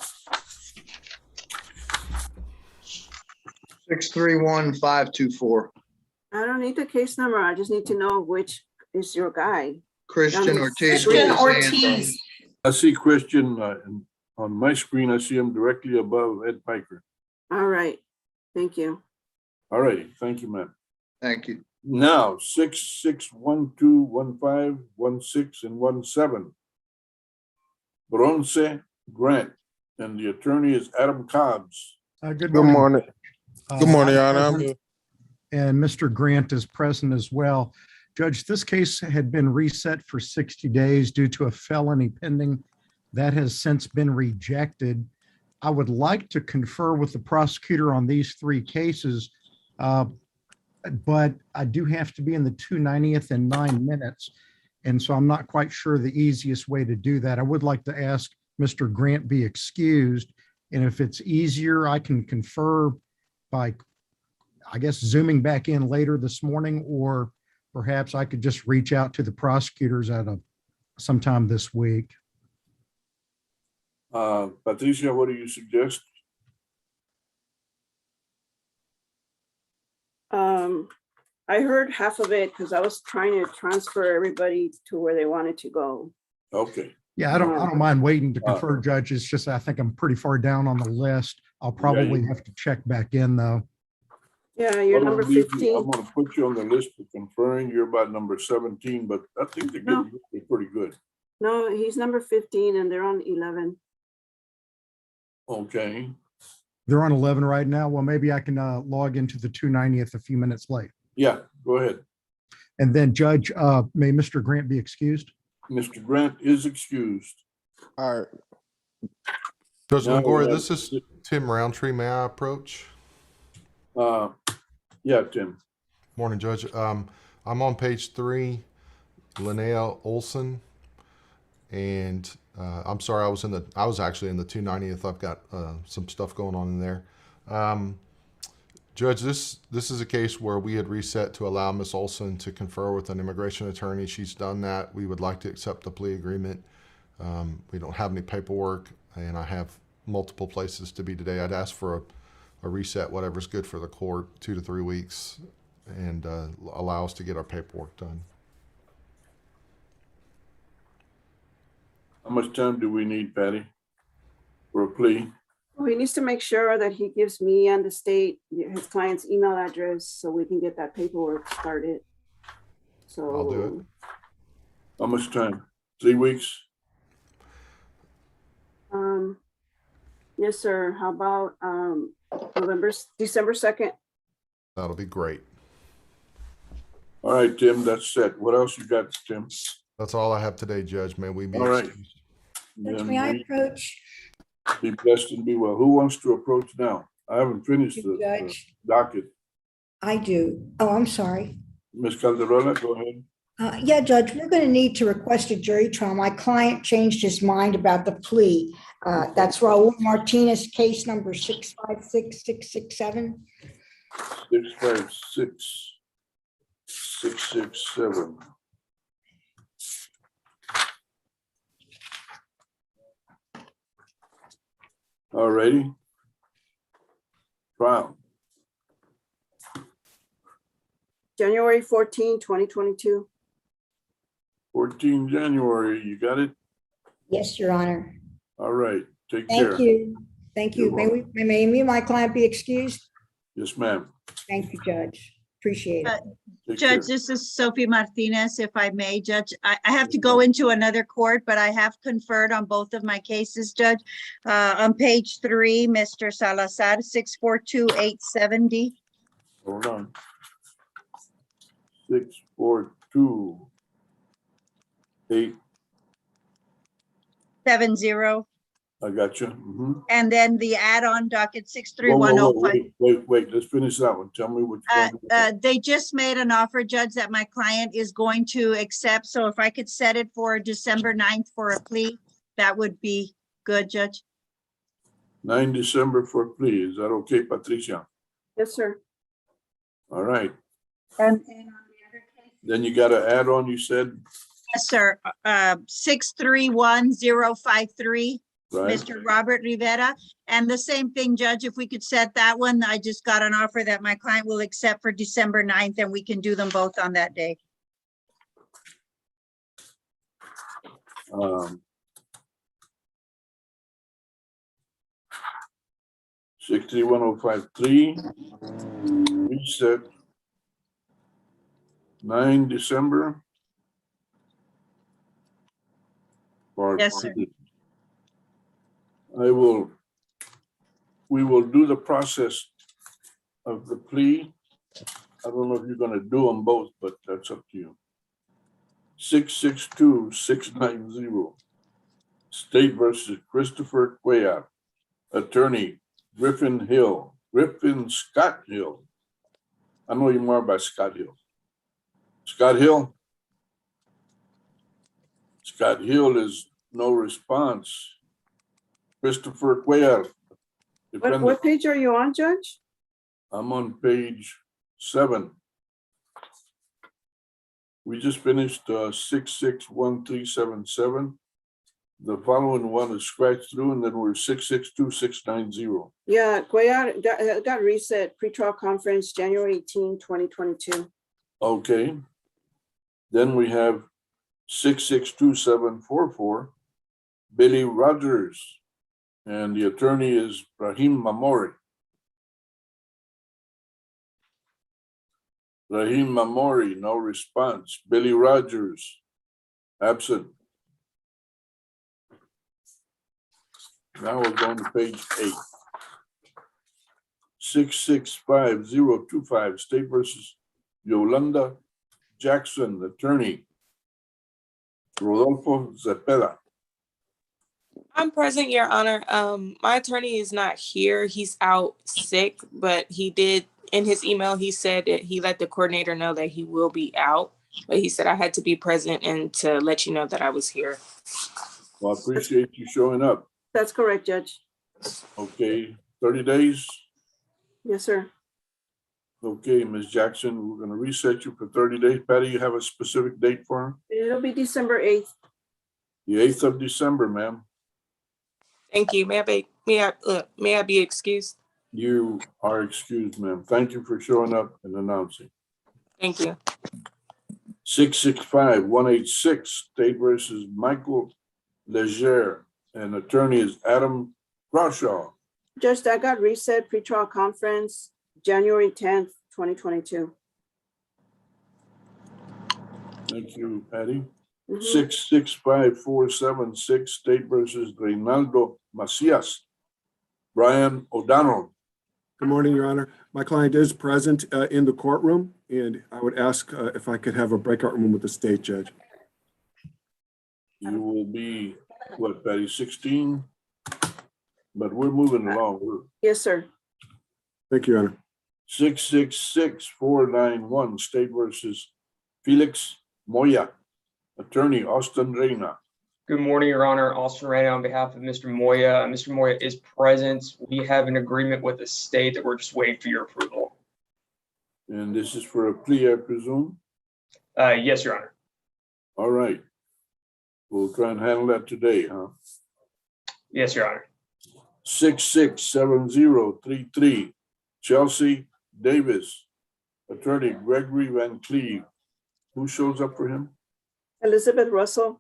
631524. I don't need the case number. I just need to know which is your guy. Christian Ortiz. Christian Ortiz. I see Christian on my screen. I see him directly above Ed Piker. All right, thank you. All right, thank you, ma'am. Thank you. Now, 66121516 and 17. Bronce Grant, and the attorney is Adam Cobbs. Good morning. Good morning, Your Honor. present, And Mr. Grant is present as well. Judge, this case had been reset for 60 days due to a felony pending. That has since been rejected. I would like to confer with the prosecutor on these three cases, but I do have to be in the 290th in 9 minutes. And so I'm not quite sure the easiest way to do that. I would like to ask Mr. Grant be excused. And if it's easier, I can confer by, I guess, zooming back in later this morning, or perhaps I could just reach out to the prosecutors at sometime this week. Patricia, what do you suggest? I heard half of it because I was trying to transfer everybody to where they wanted to go. Okay. Yeah, I don't mind waiting to confer, Judge. It's just I think I'm pretty far down on the list. I'll probably have to check back in though. Yeah, you're number 15. I'm gonna put you on the list for conferring. You're about number 17, but I think they're getting pretty good. No, he's number 15 and they're on 11. Okay. They're on 11 right now. Well, maybe I can log into the 290th a few minutes late. Yeah, go ahead. And then Judge, may Mr. Grant be excused? Mr. Grant is excused. All right. Judge Now, Longoria, this is Tim Roundtree. May I approach? Yeah, Tim. Morning, Judge. I'm on page 3, Linnea Olson, and I'm sorry, I was actually in the 290th. I've got some stuff going on in there. Judge, this is a case where we had reset to allow Ms. Olson to confer with an immigration attorney. She's done that. We would like to accept the plea agreement. We don't have any paperwork, and I have multiple places to be today. I'd ask for a reset, whatever's good for the court, 2 to 3 weeks, and allow us to get our paperwork done. How much time do we need, Patty, for a plea? Well, he needs to make sure that he gives me and the state his client's email address so we can get that paperwork started. So I'll do it. How much time? 3 weeks? Yes, sir. How about December 2nd? That'll be great. All right, Tim, that's set. What else you got, Tim? That's all I have today, Judge. May we be All right. excused? Judge, may I approach? Be blessed and be well. Who wants to approach now? I haven't finished the Judge. docket. I do. Oh, I'm sorry. Ms. Calderola, go ahead. Yeah, Judge, we're going to need to request a jury trial. My client changed his mind about the plea. That's Raul Martinez, case number 656667. 656667. All righty. Trial. January 14, 2022. 14 January, you got it? Yes, Your Honor. All right, take care. Thank you. Thank You're you. May me and my client be excused? Yes, ma'am. Thank you, Judge. Appreciate it. Take care. Judge, this is Sophie Martinez, if I may, Judge. I have to go into another court, but I have conferred on both of my cases, Judge. On page 3, Mr. Salazar, 642-870. Hold on. 642-8. 70. I got you. Mhm. And then the add-on docket Whoa, 63105. wait, let's finish that one. Tell me what you're going to do. They just made an offer, Judge, that my client is going to accept. So if I could set it for December 9th for a plea, that would be good, Judge. 9 December for plea. Is that okay, Patricia? Yes, sir. All right. And on the other case? Then you got to add on, you said, Yes, sir. 631053. right? Mr. Robert Rivera. And the same thing, Judge, if we could set that one, I just got an offer that my client will accept for December 9th, and we can do them both on that day. 631053, reset, 9 December. Yes, sir. We will do the process of the plea. I don't know if you're gonna do them both, but that's up to you. 662-690, State versus Christopher Cuellar, attorney Griffin Scott Hill. I know you more by Scott Hill. Scott Hill? Scott Hill is no response. Christopher Cuellar. What page are you on, Judge? I'm on page 7. We just finished 661377. The following one is scratched through, and then we're 662690. Yeah, Cuellar got reset, pretrial conference, January 18, 2022. Okay. Then we have 662744, Billy Rogers, and the attorney is Rahim Mamori. Rahim Mamori, no response. Billy Rogers, absent. Now we're going to page 8. 665025, State versus Yolanda Jackson, attorney. Rodolfo Zepeda. I'm present, Your Honor. My attorney is not here. He's out sick, but he did, in his email, he said that he let the coordinator know that he will be out, but he said I had to be present and to let you know that I was here. Well, I appreciate you showing up. That's correct, Judge. Okay, 30 days. Yes, sir. Okay, Ms. Jackson, we're going to reset you for 30 days. Patty, you have a specific date for him? It'll be December 8th. The 8th of December, ma'am. Thank you. May I be excused? You are excused, ma'am. Thank you for showing up and announcing. Thank you. 665186, State versus Michael Leger, and attorney is Adam Grawshaw. Judge, that got reset, pretrial conference, January 10th, 2022. Thank you, Patty. 665476, State versus Reynaldo Macias, Brian O'Donnell. Good morning, Your Honor. My client is present in the courtroom, and I would ask if I could have a breakout room with the state judge. You will be, what, Patty, 16? But we're moving along. Yes, sir. Thank you, Your Honor. 666491, State versus Felix Moya, attorney Austin Reyna. Good morning, Your Honor. Austin Reyna on behalf of Mr. Moya. Mr. Moya is present. We have an agreement with the state that we're just waiting for your approval. And this is for a plea, I presume? Yes, Your Honor. All right. We'll try and handle that today, huh? Yes, Your Honor. 667033, Chelsea Davis, attorney Gregory Van Cleve. Who shows up for him? Elizabeth Russell.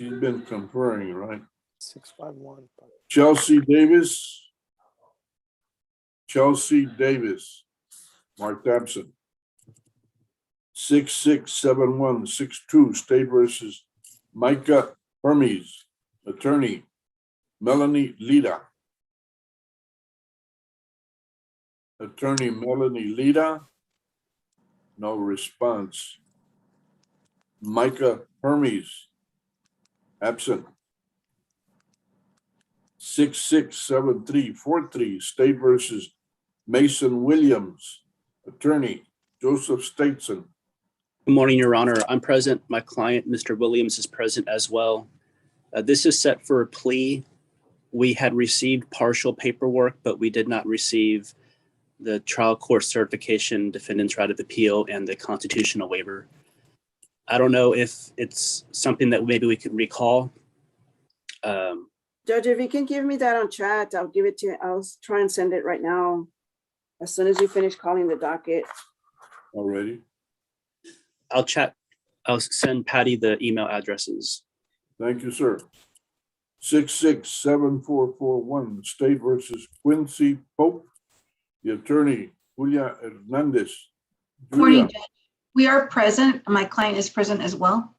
She's been conferring, right? 651. Chelsea Davis. Chelsea Davis, marked absent. 667162, State versus Micah Hermes, attorney. Melanie Lida. Attorney Melanie Lida. No response. Micah Hermes, absent. 667343, State versus Mason Williams, attorney. Joseph Stateson. Good morning, Your Honor. I'm present. My client, Mr. Williams, is present as well. This is set for a plea. We had received partial paperwork, but we did not receive the trial court certification, defendant's right of appeal, and the constitutional waiver. I don't know if it's something that maybe we could recall. Judge, if you can give me that on chat, I'll give it to you. I'll try and send it right now. As soon as you finish calling the docket. Already? I'll send Patty the email addresses. Thank you, sir. 667441, State versus Quincy Pope. The attorney, Julia Hernandez. Morning, Judge. We are present. My client is present as well.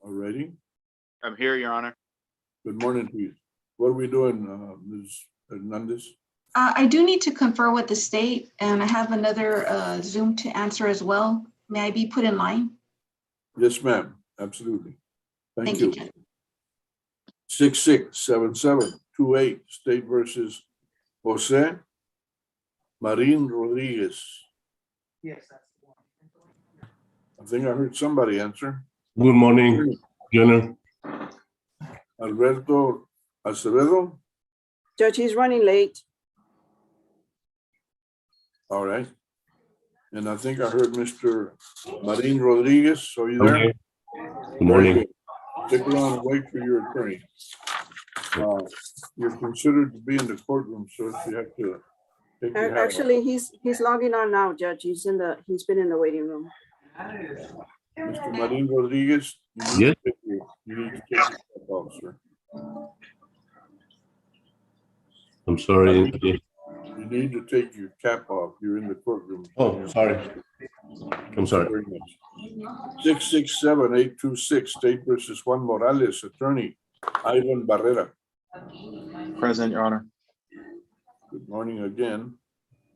Already? I'm here, Your Honor. Good morning to you. What are we doing, Ms. Hernandez? I do need to confer with the state, and I have another Zoom to answer as well. May I be put in line? Yes, ma'am. Absolutely. Thank you. Judge. 667728, State versus Jose Marin Rodriguez. Yes, that's the one. I think I heard somebody answer. Good morning, Jenner. Alberto Acevedo. Judge, he's running late. All right. And I think I heard Mr. Marin Rodriguez. Are you there? Okay. Good morning. Stick around and wait for your attorney. You're considered to be in the courtroom, so if you have to take your hat off. Actually, he's logging on now, Judge. He's been in the waiting room. Mr. Marin Rodriguez, Yes. you need to take your hat off, sir. I'm sorry. You need to take your cap off. You're in the courtroom. Oh, sorry. I'm sorry. Very much. 667826, State versus Juan Morales, attorney. Ivan Barrera. Present, Your Honor. Good morning again.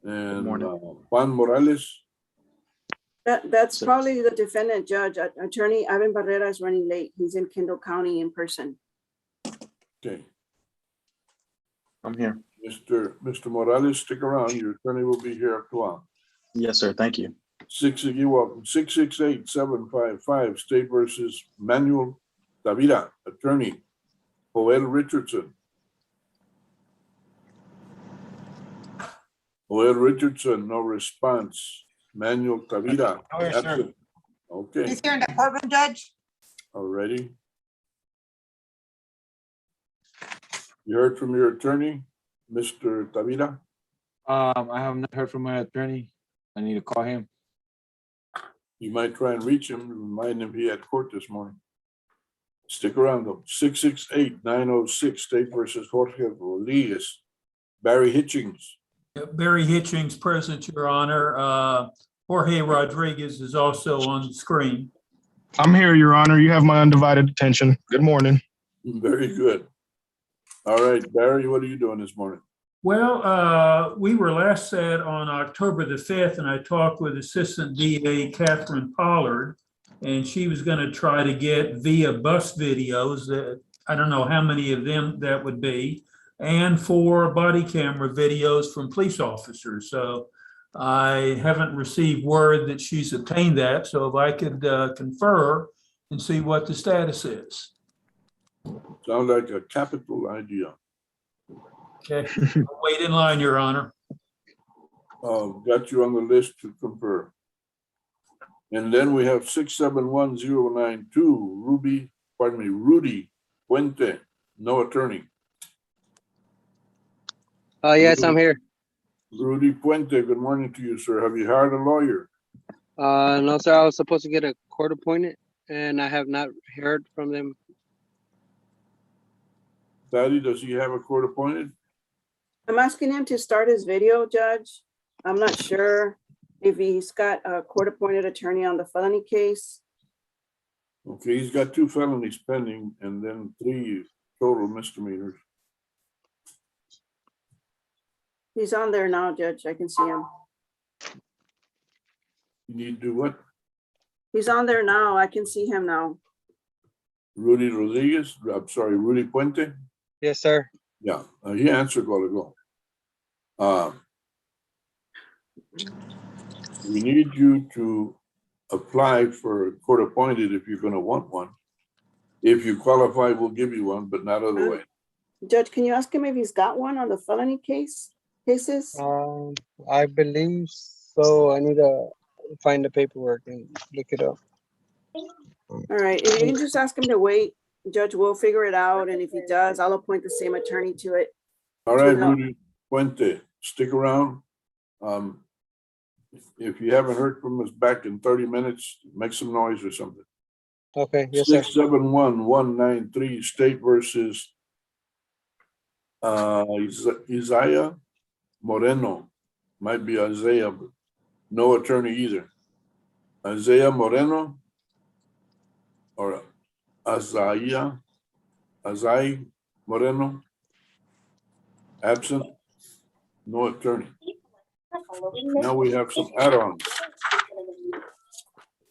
And morning. Juan Morales. That's probably the defendant, Judge. Attorney Ivan Barrera is running late. He's in Kendall County in person. Okay. I'm here. Mr. Morales, stick around. Your attorney will be here after a while. Yes, sir. Thank you. You're welcome. 668755, State versus Manuel Tavira, attorney. Joel Richardson. Joel Richardson, no response. Manuel Tavira. Oh, yes, sir. absent. Okay, He's here in the courtroom, Judge. already. You heard from your attorney, Mr. Tavira? I have not heard from my attorney. I need to call him. You might try and reach him, remind him he had court this morning. Stick around though. 668906, State versus Jorge Rodriguez. Barry Hitchings. Barry Hitchings present, Your Honor. Jorge Rodriguez is also on the screen. I'm here, Your Honor. You have my undivided attention. Good morning. Very good. All right, Barry, what are you doing this morning? Well, we were last set on October the 5th, and I talked with Assistant DA Catherine Pollard, and she was going to try to get via bus videos that I don't know how many of them that would be, and for body camera videos from police officers. So I haven't received word that she's obtained that. So if I could confer and see what the status is. Sounds like a capital idea. Okay, I'll wait in line, Your Honor. Got you on the list to confer. And then we have 671092, Rudy Puente, no attorney. Yes, I'm here. Rudy Puente, good morning to you, sir. Have you hired a lawyer? No, sir, I was supposed to get a court appointed and I have not heard from them Patty, does he have a court appointed? I'm asking him to start his video, Judge. I'm not sure if he's got a court-appointed attorney on the felony case. Okay, he's got 2 felonies pending and then 3 total misdemeanors. He's on there now, Judge. I can see him. You need to do what? He's on there now. I can see him now. Rudy Rodriguez, I'm sorry, Rudy Puente? Yes, sir. Yeah, he answered a while ago. We need you to apply for a court appointed if you're gonna want one. If you qualify, we'll give you one, but not other way. Judge, can you ask him if he's got one on the felony cases? I believe so. I need to find the paperwork and look it up. All right, if you can just ask him to wait, Judge, we'll figure it out. And if he does, I'll appoint the same attorney to it. All right, Rudy Puente, stick around. If you haven't heard from us back in 30 minutes, make some noise or something. Okay, yes, sir. 671-193 State versus Isaiah Moreno. Might be Isaiah, but no attorney either. Isaiah Moreno or Azai Moreno. Absent, no attorney. Now we have some add-ons.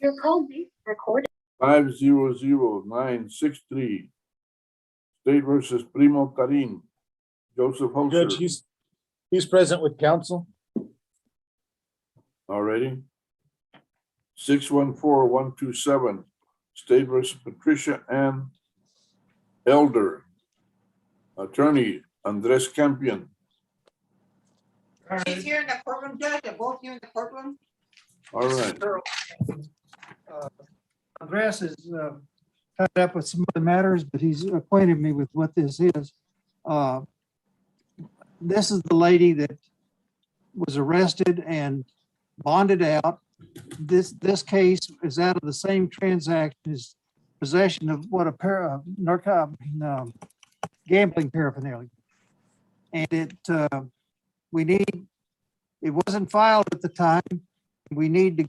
Your call being recorded. 500963 State versus Primo Tarin. Joseph Holzer. Judge, he's present with counsel. Already. 614127 State versus Patricia Ann Elder. Attorney Andres Campion. She's here in the courtroom, Judge. They're both here in the courtroom. All right. Andres is tied up with some other matters, but he's acquainted me with what this is. This is the lady that was arrested and bonded out. This case is out of the same transaction as possession of what a pair of gambling paraphernalia. And it wasn't filed at the time. We need to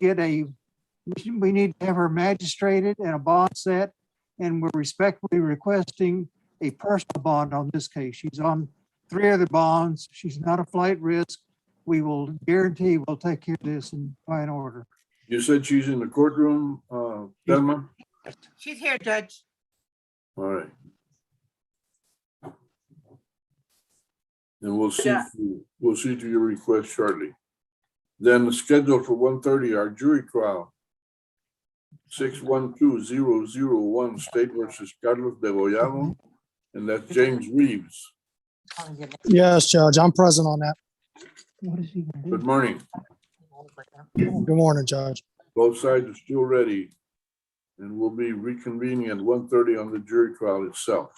have her magistrated and a bond set, and we're respectfully requesting a personal bond on this case. She's on 3 other bonds. She's not a flight risk. We will guarantee we'll take care of this in fine order. You said she's in the courtroom, Thelma? She's here, Judge. All right. And we'll see to your request shortly. Then scheduled for 1:30, our jury trial. 612001 State versus Carlos Degollado, and that's James Reeves. Yes, Judge, I'm present on that. Good morning. Good morning, Judge. Both sides are still ready, and we'll be reconvening at 1:30 on the jury trial itself.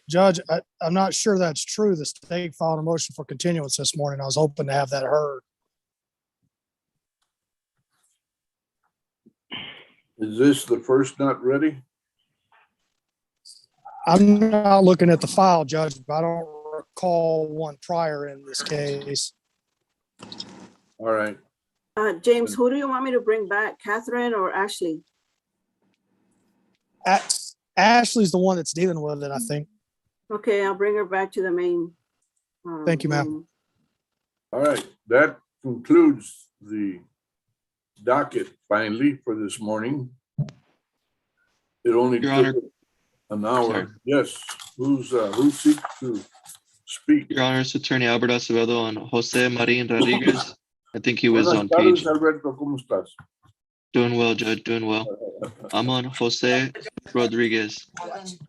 Judge, I'm not sure that's true. The state filed a motion for continuance this morning. I was hoping to have that heard. Is this the first not ready? I'm not looking at the file, Judge, but I don't recall one prior in this case. All right. James, who do you want me to bring back, Catherine or Ashley? Ashley's the one that's dealing with it, I think. Okay, I'll bring her back to the main. Thank you, ma'am. All right, that concludes the docket finally for this morning. It only Your took Honor. an hour. Sorry. Yes, who seeks to speak? Your Honor, it's Attorney Albert Acevedo on Jose Marin Rodriguez. I think he was Buenas on tardes, page. Alberto, ¿cómo estás? Doing well, Judge, doing well. I'm on Jose Rodriguez.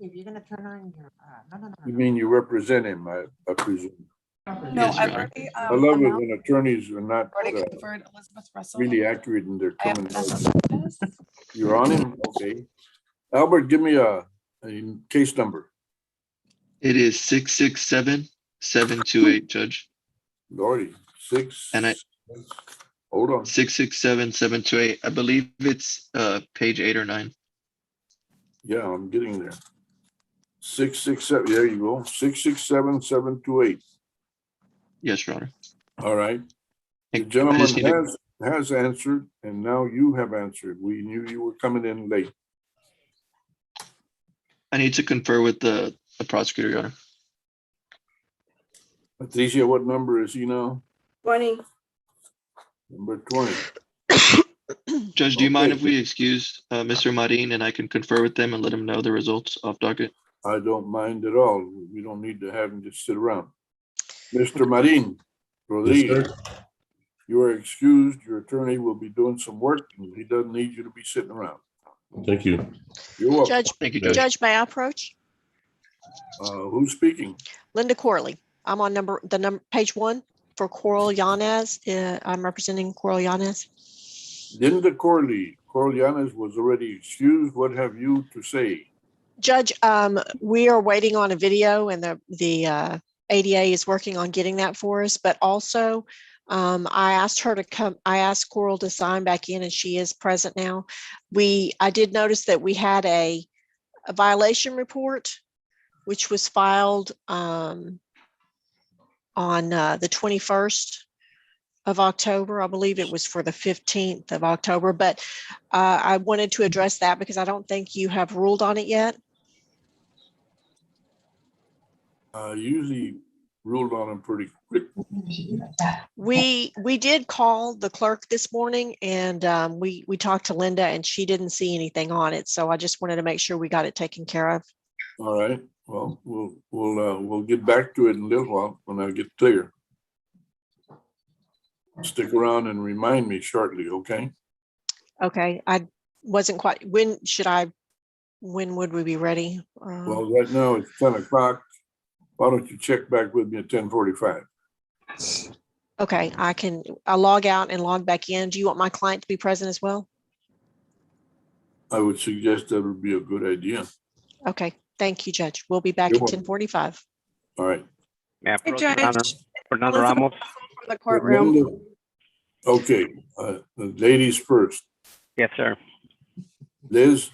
If you're gonna turn on your, no. You mean you represent him, I presume? No, Yes, Your Honor. I love it when attorneys are not Elizabeth Russell. really accurate in their terminology. You're on him? Okay. Albert, give me a case number. It is 667-728, Judge. Lordy, And hold on. 667-728. I believe it's page 8 or 9. Yeah, I'm getting there. 667, there you go, 667-728. Yes, Your Honor. All right. The I gentleman just need to- has answered, and now you have answered. We knew you were coming in late. I need to confer with the prosecutor, Your Honor. Patricia, what number is he now? 20. Number 20. Judge, do you mind Okay. if we excuse Mr. Marin and I can confer with them and let him know the results off docket? I don't mind at all. We don't need to have him just sit around. Mr. Marin Rodriguez, you are excused. Your attorney will be doing some work, and he doesn't need you to be sitting around. Thank you. You're welcome. Thank you, Judge. Judge, may I approach? Who's speaking? Linda Corley. I'm on page 1 for Coral Yanez. I'm representing Coral Yanez. Linda Corley. Yanes was already excused. What have you to say? Judge, we are waiting on a video, and the ADA is working on getting that for us. But also, I asked her to come. I asked Coral to sign back in, and she is present now. I did notice that we had a violation report, which was filed on the 21st of October. I believe it was for the 15th of October, but I wanted to address that because I don't think you have ruled on it yet. Usually ruled on him pretty quick. We did call the clerk this morning, and we talked to Linda, and she didn't see anything on it. So I just wanted to make sure we got it taken care of. All right. Well, we'll get back to it in a little while when I get clear. Stick around and remind me shortly, okay? Okay. I wasn't quite. When would we be ready? Well, right now it's 10 o'clock. Why don't you check back with me at 10:45? Okay. I'll log out and log back in. Do you want my client to be present as well? I would suggest that would be a good idea. Okay. Thank you, Judge. We'll be back You're at welcome. 10:45. All right. May I Hey, approach, Your Honor? Judge. Fernando Elizabeth Ramos? From the courtroom. Okay, the ladies first. Yes, sir. Liz,